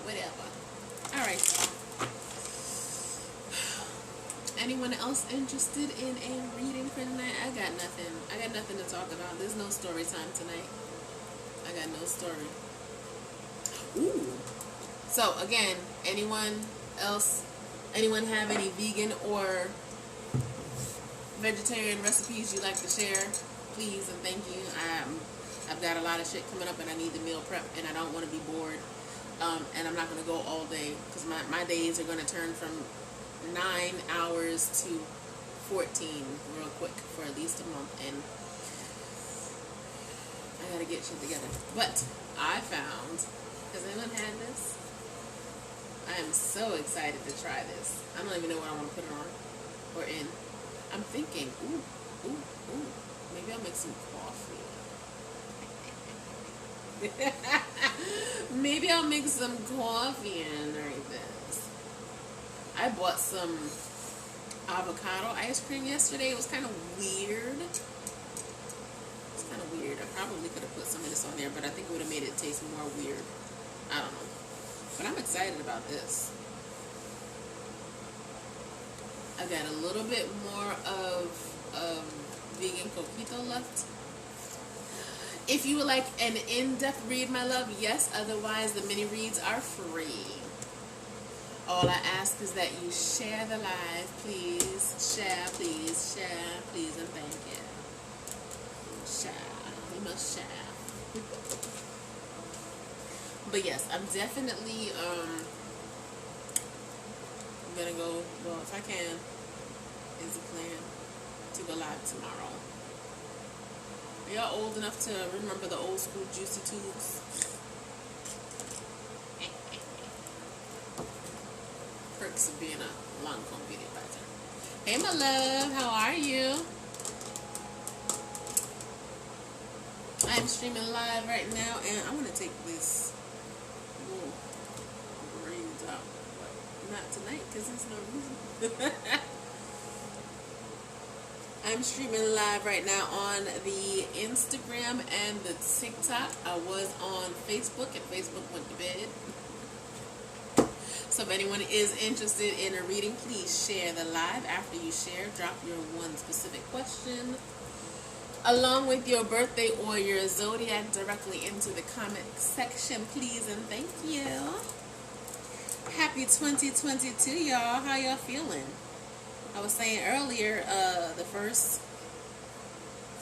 Whatever. Alright. Anyone else interested in a reading for tonight? I got nothing. I got nothing to talk about. There's no story time tonight. I got no story. Ooh. So again, anyone have any vegan or vegetarian recipes you'd like to share? Please and thank you. I've got a lot of shit coming up and I need to meal prep and I don't want to be bored. And I'm not going to go all day because my days are going to turn from 9 hours to 14 real quick for at least a month, and I got to get shit together. But I found, has anyone had this? I am so excited to try this. I don't even know what I want to put it on or in. I'm thinking, ooh. Maybe I'll make some coffee. Maybe I'll make some coffee and drink this. I bought some avocado ice cream yesterday. It was kind of weird. I probably could have put some of this on there, but I think it would have made it taste more weird. I don't know. But I'm excited about this. I got a little bit more of vegan coquito left. If you would like an in-depth read, my love, yes. Otherwise, the mini reads are free. All I ask is that you share the live, please. Share, please, and thank you. Share. We must share. But yes, I'm definitely gonna go, well, if I can, is the plan to go live tomorrow. Are y'all old enough to remember the old school Juicy Tubes? Perks of being a Lancome beauty advisor. Hey, my love, how are you? I'm streaming live right now, and I want to take this little braids out, but not tonight because there's no reason. I'm streaming live right now on the Instagram and the TikTok. I was on Facebook, and Facebook went to bed. So if anyone is interested in a reading, please share the live. After you share, drop your one specific question along with your birthday or your zodiac directly into the comment section, please, and thank you. Happy 2022, y'all. How y'all feeling? I was saying earlier, the first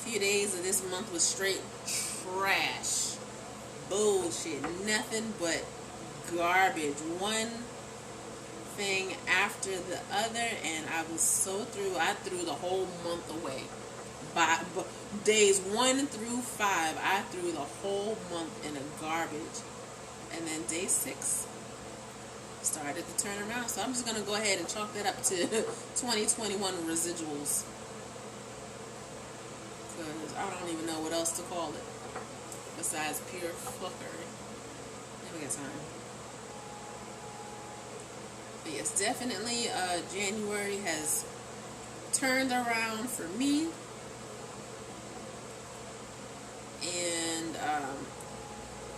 few days of this month was straight trash. Bullshit. Nothing but garbage. One thing after the other, and I was so through. I threw the whole month away. By days 1 through 5, I threw the whole month in a garbage. And then day 6 started to turn around. So I'm just going to go ahead and chalk that up to 2021 residuals. Because I don't even know what else to call it besides pure fuckery. Never got time. But yes, definitely January has turned around for me. And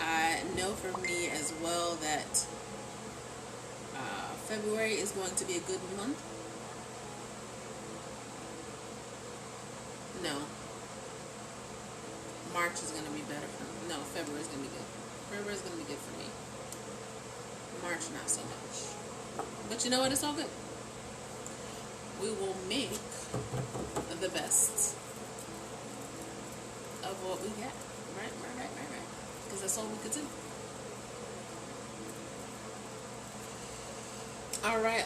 I know for me as well that February is going to be a good month. No. March is going to be better for me. No, February is going to be good. February is going to be good for me. March, not so much. But you know what? It's all good. We will make the best of what we got. Right. Because that's all we could do. Alright,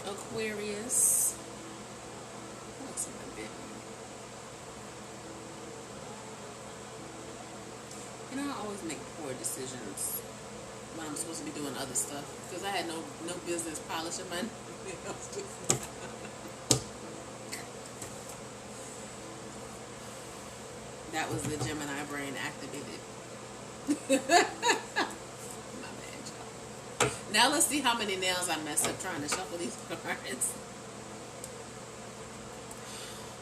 Aquarius. What's in my bit? You know, I always make poor decisions when I'm supposed to be doing other stuff. Because I had no business polishing my nails. That was the Gemini brain activated. My bad, y'all. Now let's see how many nails I messed up trying to shuffle these cards.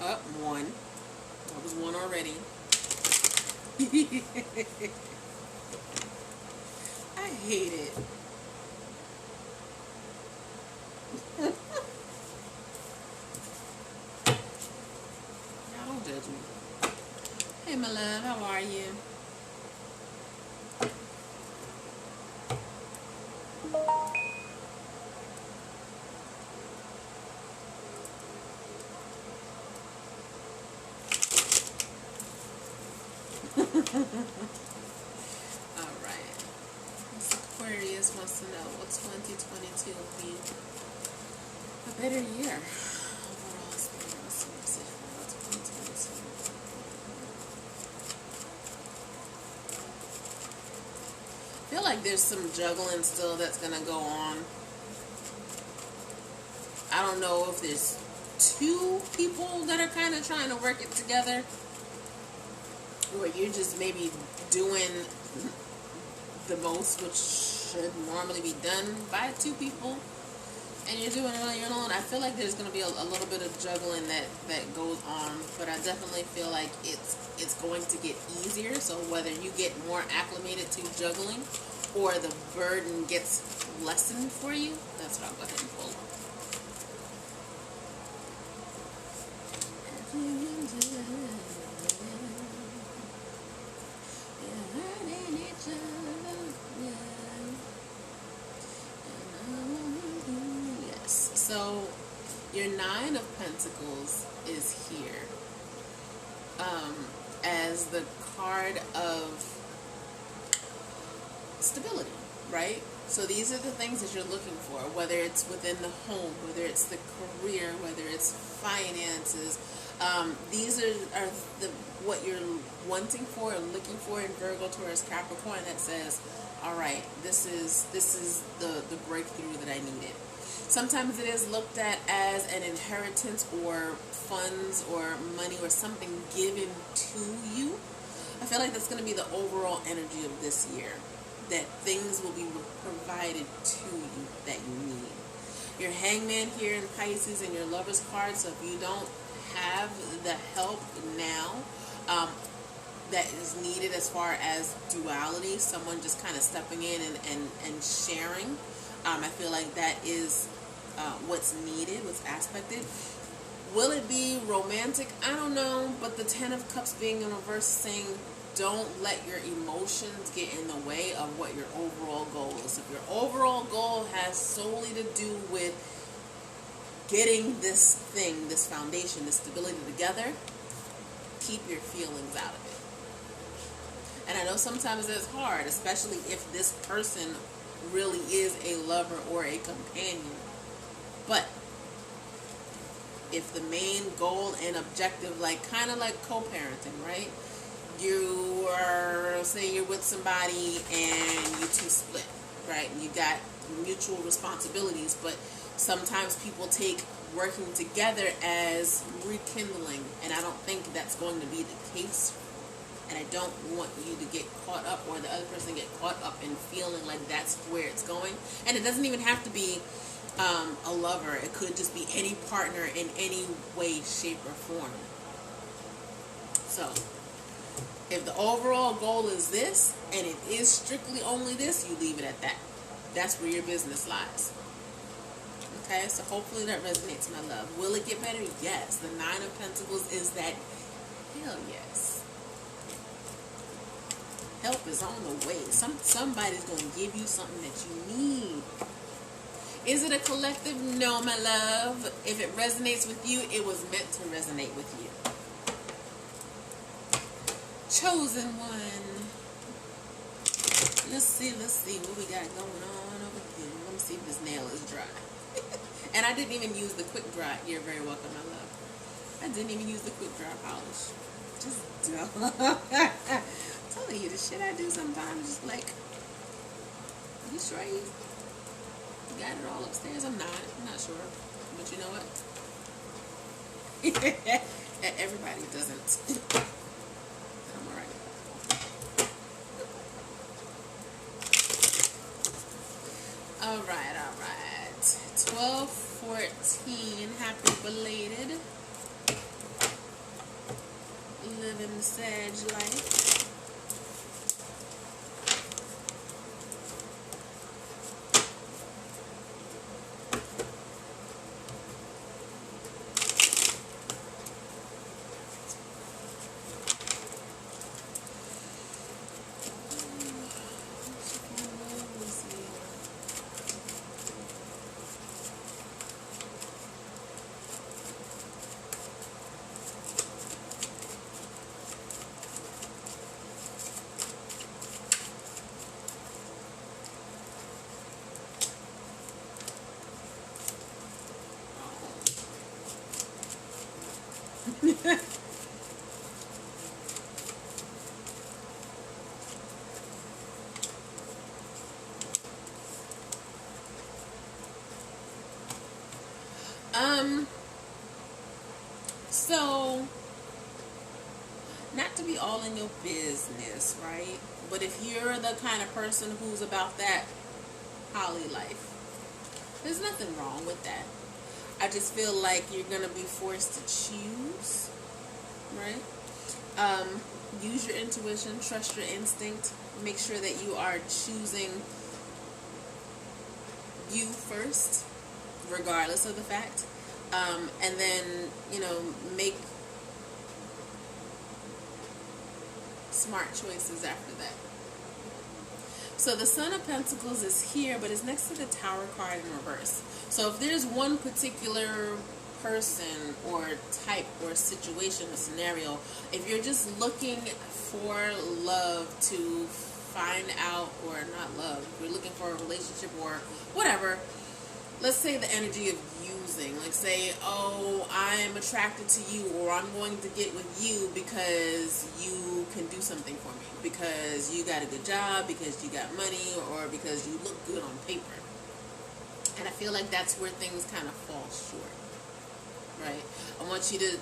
Up, 1. That was 1 already. I hate it. Y'all don't judge me. Hey, my love, how are you? Alright. Aquarius wants to know, will 2022 be a better year? Overall, let's see for 2022. I feel like there's some juggling still that's going to go on. I don't know if there's 2 people that are kind of trying to work it together, or you're just maybe doing the most, which should normally be done by 2 people, and you're doing it on your own. I feel like there's going to be a little bit of juggling that goes on, but I definitely feel like it's going to get easier. So whether you get more acclimated to juggling or the burden gets lessened for you, that's what I'll go ahead and pull. Yes, so your 9 of Pentacles is here as the card of stability, right? So these are the things that you're looking for, whether it's within the home, whether it's the career, whether it's finances. These are what you're wanting for and looking for in Virgo, Taurus, Capricorn, that says, all right, this is the breakthrough that I needed. Sometimes it is looked at as an inheritance or funds or money or something given to you. I feel like that's going to be the overall energy of this year, that things will be provided to you that you need. Your Hangman here in Pisces and your Lover's card, so if you don't have the help now that is needed as far as duality, someone just kind of stepping in and sharing, I feel like that is what's needed, what's aspected. Will it be romantic? I don't know, but the 10 of Cups being in reverse saying don't let your emotions get in the way of what your overall goal is. If your overall goal has solely to do with getting this thing, this foundation, this stability together, keep your feelings out of it. And I know sometimes it's hard, especially if this person really is a lover or a companion. But if the main goal and objective, like kind of like co-parenting, right? You are, say you're with somebody and you two split, right? You got mutual responsibilities, but sometimes people take working together as rekindling, and I don't think that's going to be the case. And I don't want you to get caught up, or the other person get caught up in feeling like that's where it's going. And it doesn't even have to be a lover. It could just be any partner in any way, shape, or form. So, if the overall goal is this, and it is strictly only this, you leave it at that. That's where your business lies. Okay, so hopefully that resonates, my love. Will it get better? Yes. The Nine of Pentacles is that hell yes. Help is on the way. Somebody's going to give you something that you need. Is it a collective? No, my love. If it resonates with you, it was meant to resonate with you. Chosen one. Let's see what we got going on over here. Let me see if this nail is dry. And I didn't even use the quick dry. You're very welcome, my love. I didn't even use the quick dry polish. Just dumb. Telling you the shit I do sometimes. Just like, you sure you got it all upstairs? I'm not sure. But you know what? Everybody doesn't. I'm alright. Alright. 12/14. Happy belated. Living the Sag life. So, not to be all in your business, right? But if you're the kind of person who's about that poly life, there's nothing wrong with that. I just feel like you're going to be forced to choose, right? Use your intuition, trust your instinct, make sure that you are choosing you first, regardless of the fact. And then, make smart choices after that. So the Sun of Pentacles is here, but it's next to the Tower card in reverse. So if there's one particular person or type or situation or scenario, if you're just looking for love to find out, or not love, if you're looking for a relationship or whatever, let's say the energy of using, like say, oh, I'm attracted to you, or I'm going to get with you because you can do something for me, because you got a good job, because you got money, or because you look good on paper. And I feel like that's where things kind of fall short, right? I want you to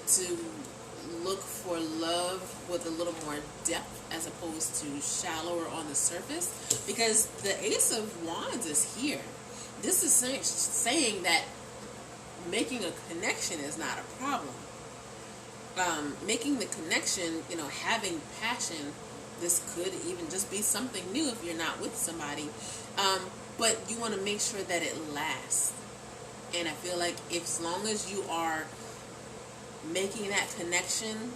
look for love with a little more depth as opposed to shallower on the surface, because the Ace of Wands is here. This is saying that making a connection is not a problem. Making the connection, having passion, this could even just be something new if you're not with somebody. But you want to make sure that it lasts. And I feel like as long as you are making that connection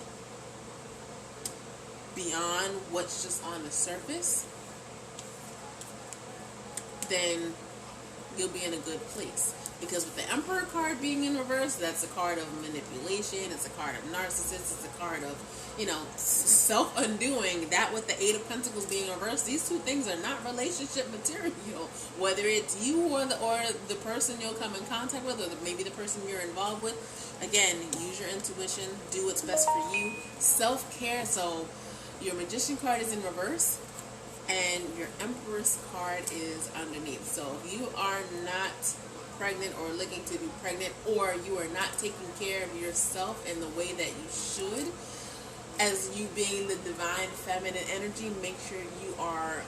beyond what's just on the surface, then you'll be in a good place. Because with the Emperor card being in reverse, that's a card of manipulation, it's a card of narcissist, it's a card of, self-undoing. That with the Eight of Pentacles being reversed, these two things are not relationship material. Whether it's you or the person you'll come in contact with, or maybe the person you're involved with. Again, use your intuition, do what's best for you. Self-care, so your Magician card is in reverse, and your Empress card is underneath. So if you are not pregnant or looking to be pregnant, or you are not taking care of yourself in the way that you should, as you being the divine feminine energy, make sure you are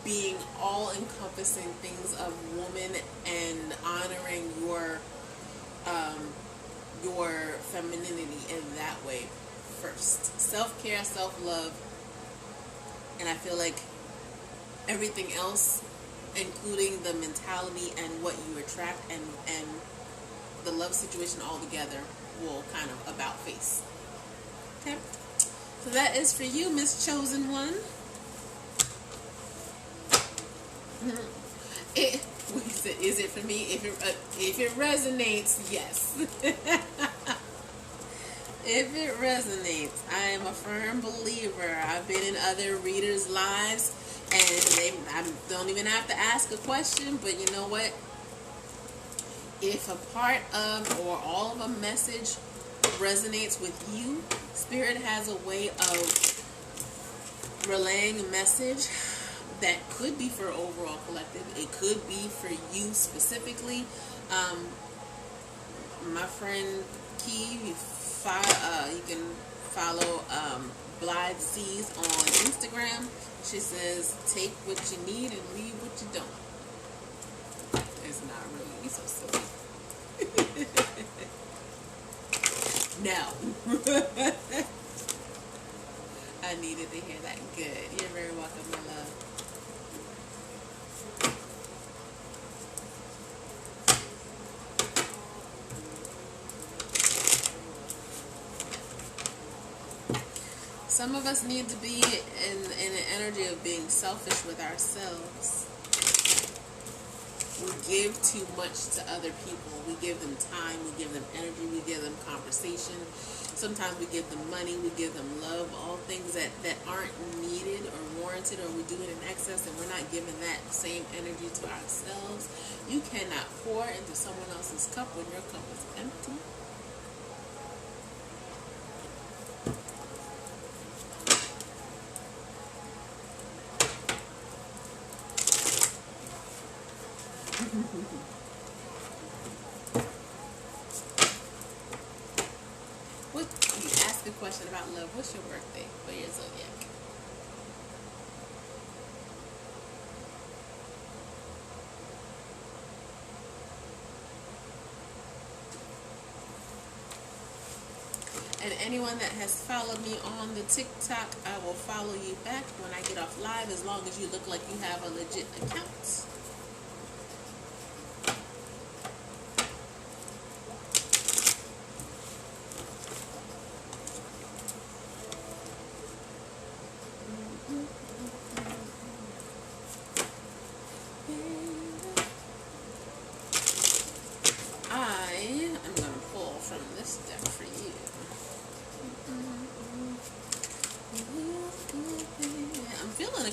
being all-encompassing things of woman and honoring your femininity in that way first. Self-care, self-love, and I feel like everything else, including the mentality and what you attract and the love situation all together, will kind of about face. Okay? So that is for you, Miss Chosen One. Is it for me? If it resonates, yes. If it resonates, I am a firm believer. I've been in other readers' lives, and I don't even have to ask a question, but you know what? If a part of or all of a message resonates with you, Spirit has a way of relaying a message that could be for overall collective. It could be for you specifically. My friend Key, you can follow Blythe Seas on Instagram. She says, take what you need and leave what you don't. It's not really so silly. No. I needed to hear that. Good. You're very welcome, my love. Some of us need to be in an energy of being selfish with ourselves. We give too much to other people. We give them time, we give them energy, we give them conversation. Sometimes we give them money, we give them love, all things that aren't needed or warranted, or we do it in excess, and we're not giving that same energy to ourselves. You cannot pour into someone else's cup when your cup is empty. You ask a question about love. What's your birthday? What your zodiac? And anyone that has followed me on the TikTok, I will follow you back when I get off live, as long as you look like you have a legit account.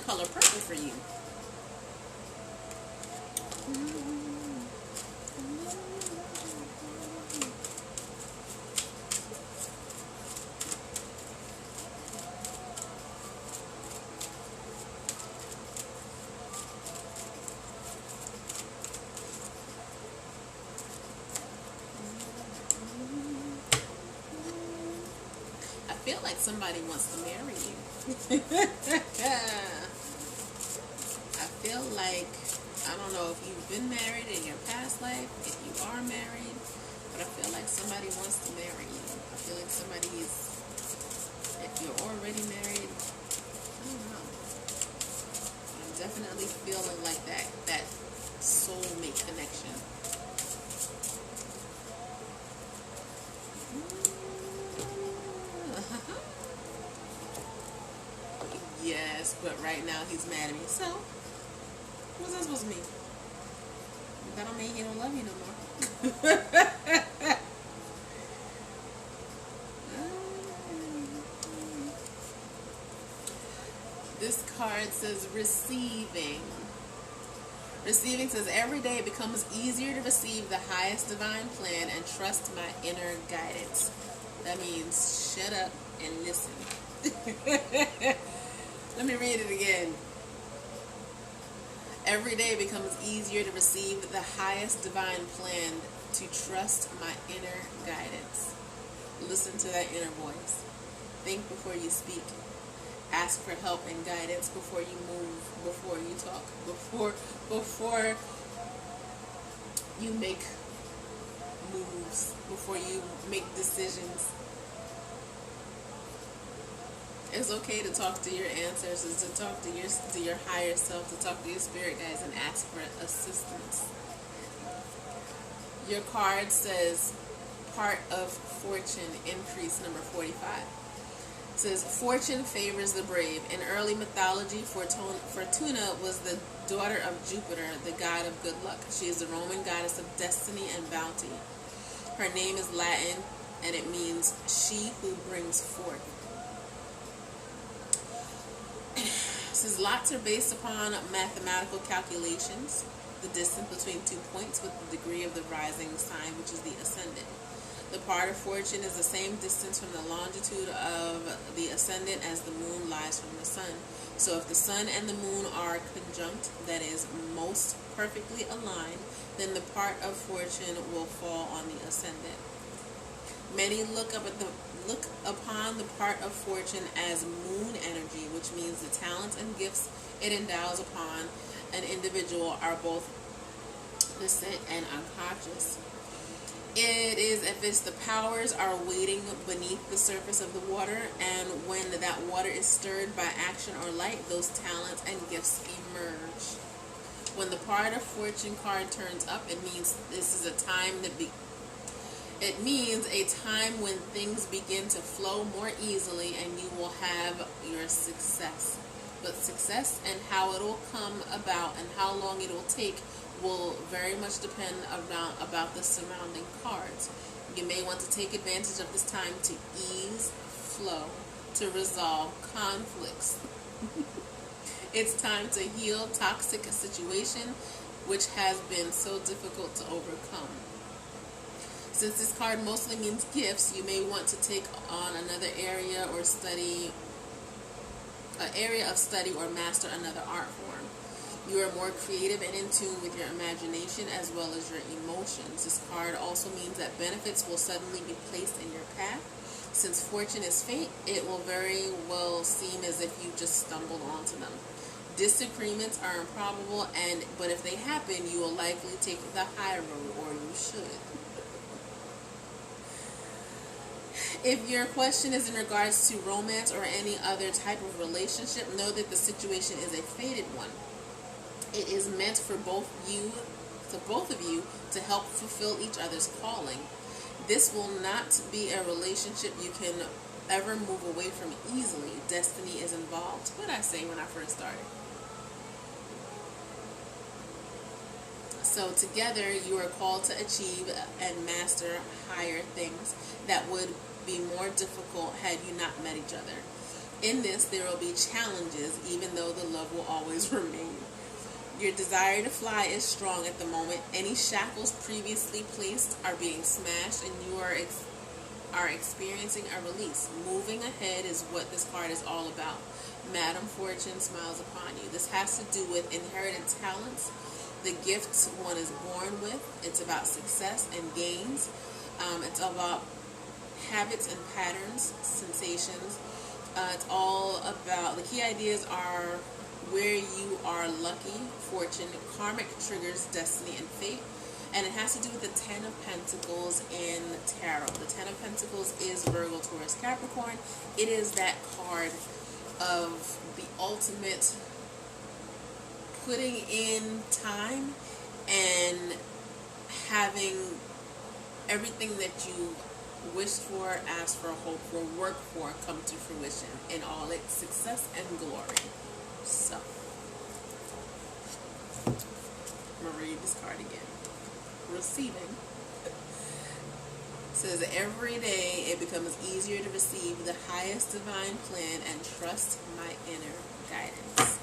Color purple for you. I feel like somebody wants to marry you. I feel like, I don't know if you've been married in your past life, if you are married, but I feel like somebody wants to marry you. I feel like somebody is, if you're already married, I don't know. I'm definitely feeling like that soulmate connection. Yes, but right now he's mad at me. So, what's that supposed to mean? That don't mean he don't love you no more. This card says receiving. Receiving says every day it becomes easier to receive the highest divine plan and trust my inner guidance. That means shut up and listen. Let me read it again. Every day it becomes easier to receive the highest divine plan, to trust my inner guidance. Listen to that inner voice. Think before you speak. Ask for help and guidance before you move, before you talk, before you make moves, before you make decisions. It's okay to talk to your ancestors, to talk to your higher self, to talk to your spirit guides and ask for assistance. Your card says part of fortune, increase number 45. It says, fortune favors the brave. In early mythology, Fortuna was the daughter of Jupiter, the god of good luck. She is the Roman goddess of destiny and bounty. Her name is Latin, and it means she who brings forth. It says, lots are based upon mathematical calculations, the distance between 2 points with the degree of the rising sign, which is the ascendant. The part of fortune is the same distance from the longitude of the ascendant as the moon lies from the sun. So if the sun and the moon are conjunct, that is, most perfectly aligned, then the part of fortune will fall on the ascendant. Many look upon the part of fortune as moon energy, which means the talents and gifts it endows upon an individual are both licit and unconscious. It is as if the powers are waiting beneath the surface of the water, and when that water is stirred by action or light, those talents and gifts emerge. When the part of fortune card turns up, it means this is a time it means a time when things begin to flow more easily and you will have your success. But success and how it will come about and how long it will take will very much depend about the surrounding cards. You may want to take advantage of this time to ease flow, to resolve conflicts. It's time to heal toxic situation which has been so difficult to overcome. Since this card mostly means gifts, you may want to take on another area or study, an area of study or master another art form. You are more creative and in tune with your imagination as well as your emotions. This card also means that benefits will suddenly be placed in your path. Since fortune is fate, it will very well seem as if you just stumbled onto them. Disagreements are improbable, but if they happen, you will likely take the high road, or you should. If your question is in regards to romance or any other type of relationship, know that the situation is a fated one. It is meant for both of you to help fulfill each other's calling. This will not be a relationship you can ever move away from easily. Destiny is involved. What did I say when I first started? So together you are called to achieve and master higher things that would be more difficult had you not met each other. In this, there will be challenges, even though the love will always remain. Your desire to fly is strong at the moment. Any shackles previously placed are being smashed, and you are experiencing a release. Moving ahead is what this card is all about. Madam Fortune smiles upon you. This has to do with inherited talents, the gifts one is born with. It's about success and gains. It's about habits and patterns, sensations. It's all about, the key ideas are where you are lucky, fortune, karmic triggers, destiny, and fate. And it has to do with the Ten of Pentacles in Tarot. The Ten of Pentacles is Virgo, Taurus, Capricorn. It is that card of the ultimate putting in time and having everything that you wished for, asked for, hoped for, worked for come to fruition in all its success and glory. So, I'm going to read this card again. receiving. Says every day it becomes easier to receive the highest divine plan and trust my inner guidance.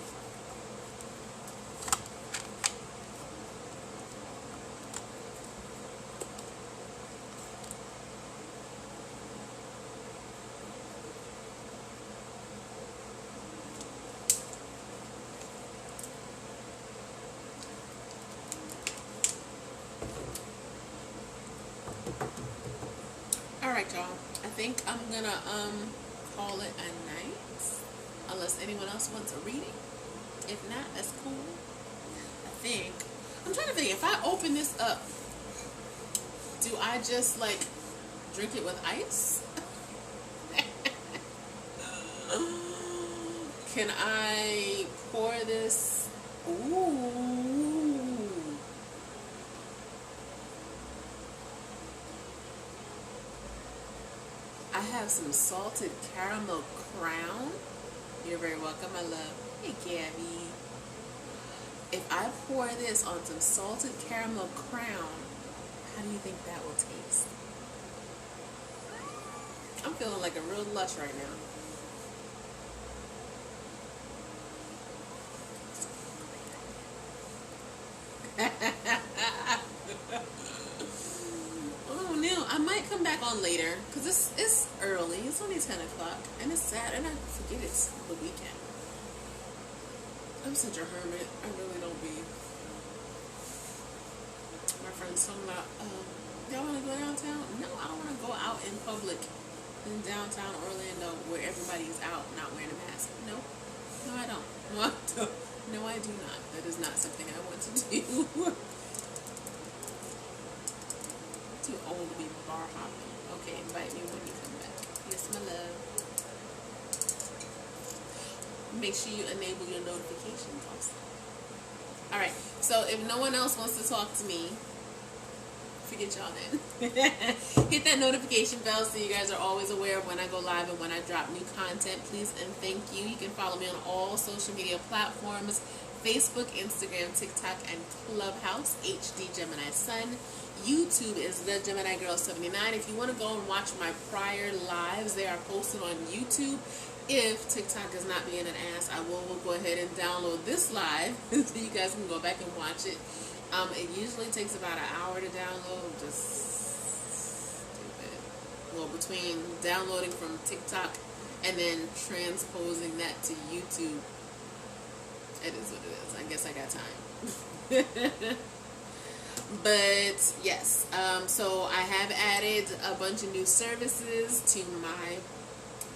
Alright, y'all. I think I'm gonna call it a night. Unless anyone else wants a reading. If not, that's cool. I'm trying to think, if I open this up, do I just like drink it with ice? Can I pour this? Ooh. I have some salted caramel crown. You're very welcome, my love. Hey, Gabby. If I pour this on some salted caramel crown, how do you think that will taste? I'm feeling like a real lush right now. Oh no, I might come back on later because it's early. It's only 10 o'clock and it's sad, and I forget it's the weekend. I'm such a hermit. I really don't be. My friends talking about, y'all want to go downtown? No, I don't want to go out in public in downtown Orlando where everybody's out not wearing a mask. No, no, I don't. No, I don't. No, I do not. That is not something I want to do. Too old to be bar hopping. Okay, invite me when you come back. Yes, my love. Make sure you enable your notifications also. Alright, so if no one else wants to talk to me, forget y'all then. Hit that notification bell so you guys are always aware of when I go live and when I drop new content. Please and thank you. You can follow me on all social media platforms: Facebook, Instagram, TikTok, and Clubhouse, HD Gemini Sun. YouTube is the Gemini Girl 79. If you want to go and watch my prior lives, they are posted on YouTube. If TikTok is not being an ass, I will go ahead and download this live so you guys can go back and watch it. It usually takes about an hour to download. Just stupid. Well, between downloading from TikTok and then transposing that to YouTube, it is what it is. I guess I got time. But yes, so I have added a bunch of new services to my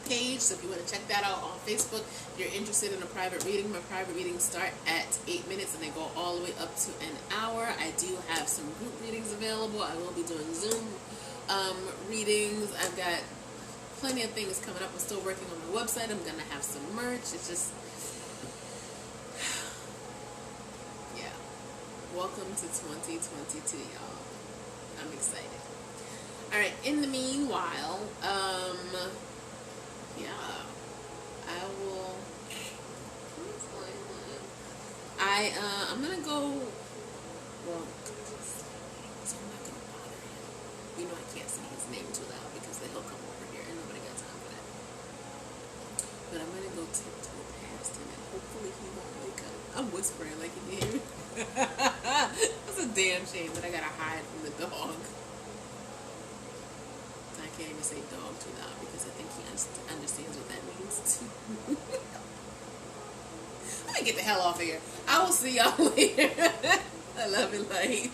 page, so if you want to check that out on Facebook, if you're interested in a private reading, my private readings start at 8 minutes and they go all the way up to an hour. I do have some group readings available. I will be doing Zoom readings. I've got plenty of things coming up. I'm still working on my website. I'm going to have some merch. It's just, yeah. Welcome to 2022, y'all. I'm excited. Alright, in the meanwhile, yeah, I will. I'm gonna go. Well, so I'm not gonna bother him. You know I can't say his name too loud because then he'll come over here and nobody got time for that. But I'm gonna go tiptoe past him and hopefully he won't wake up. I'm whispering like he did. That's a damn shame that I gotta hide from the dog. I can't even say dog too loud because I think he understands what that means too. Let me get the hell off of here. I will see y'all later. I love and light.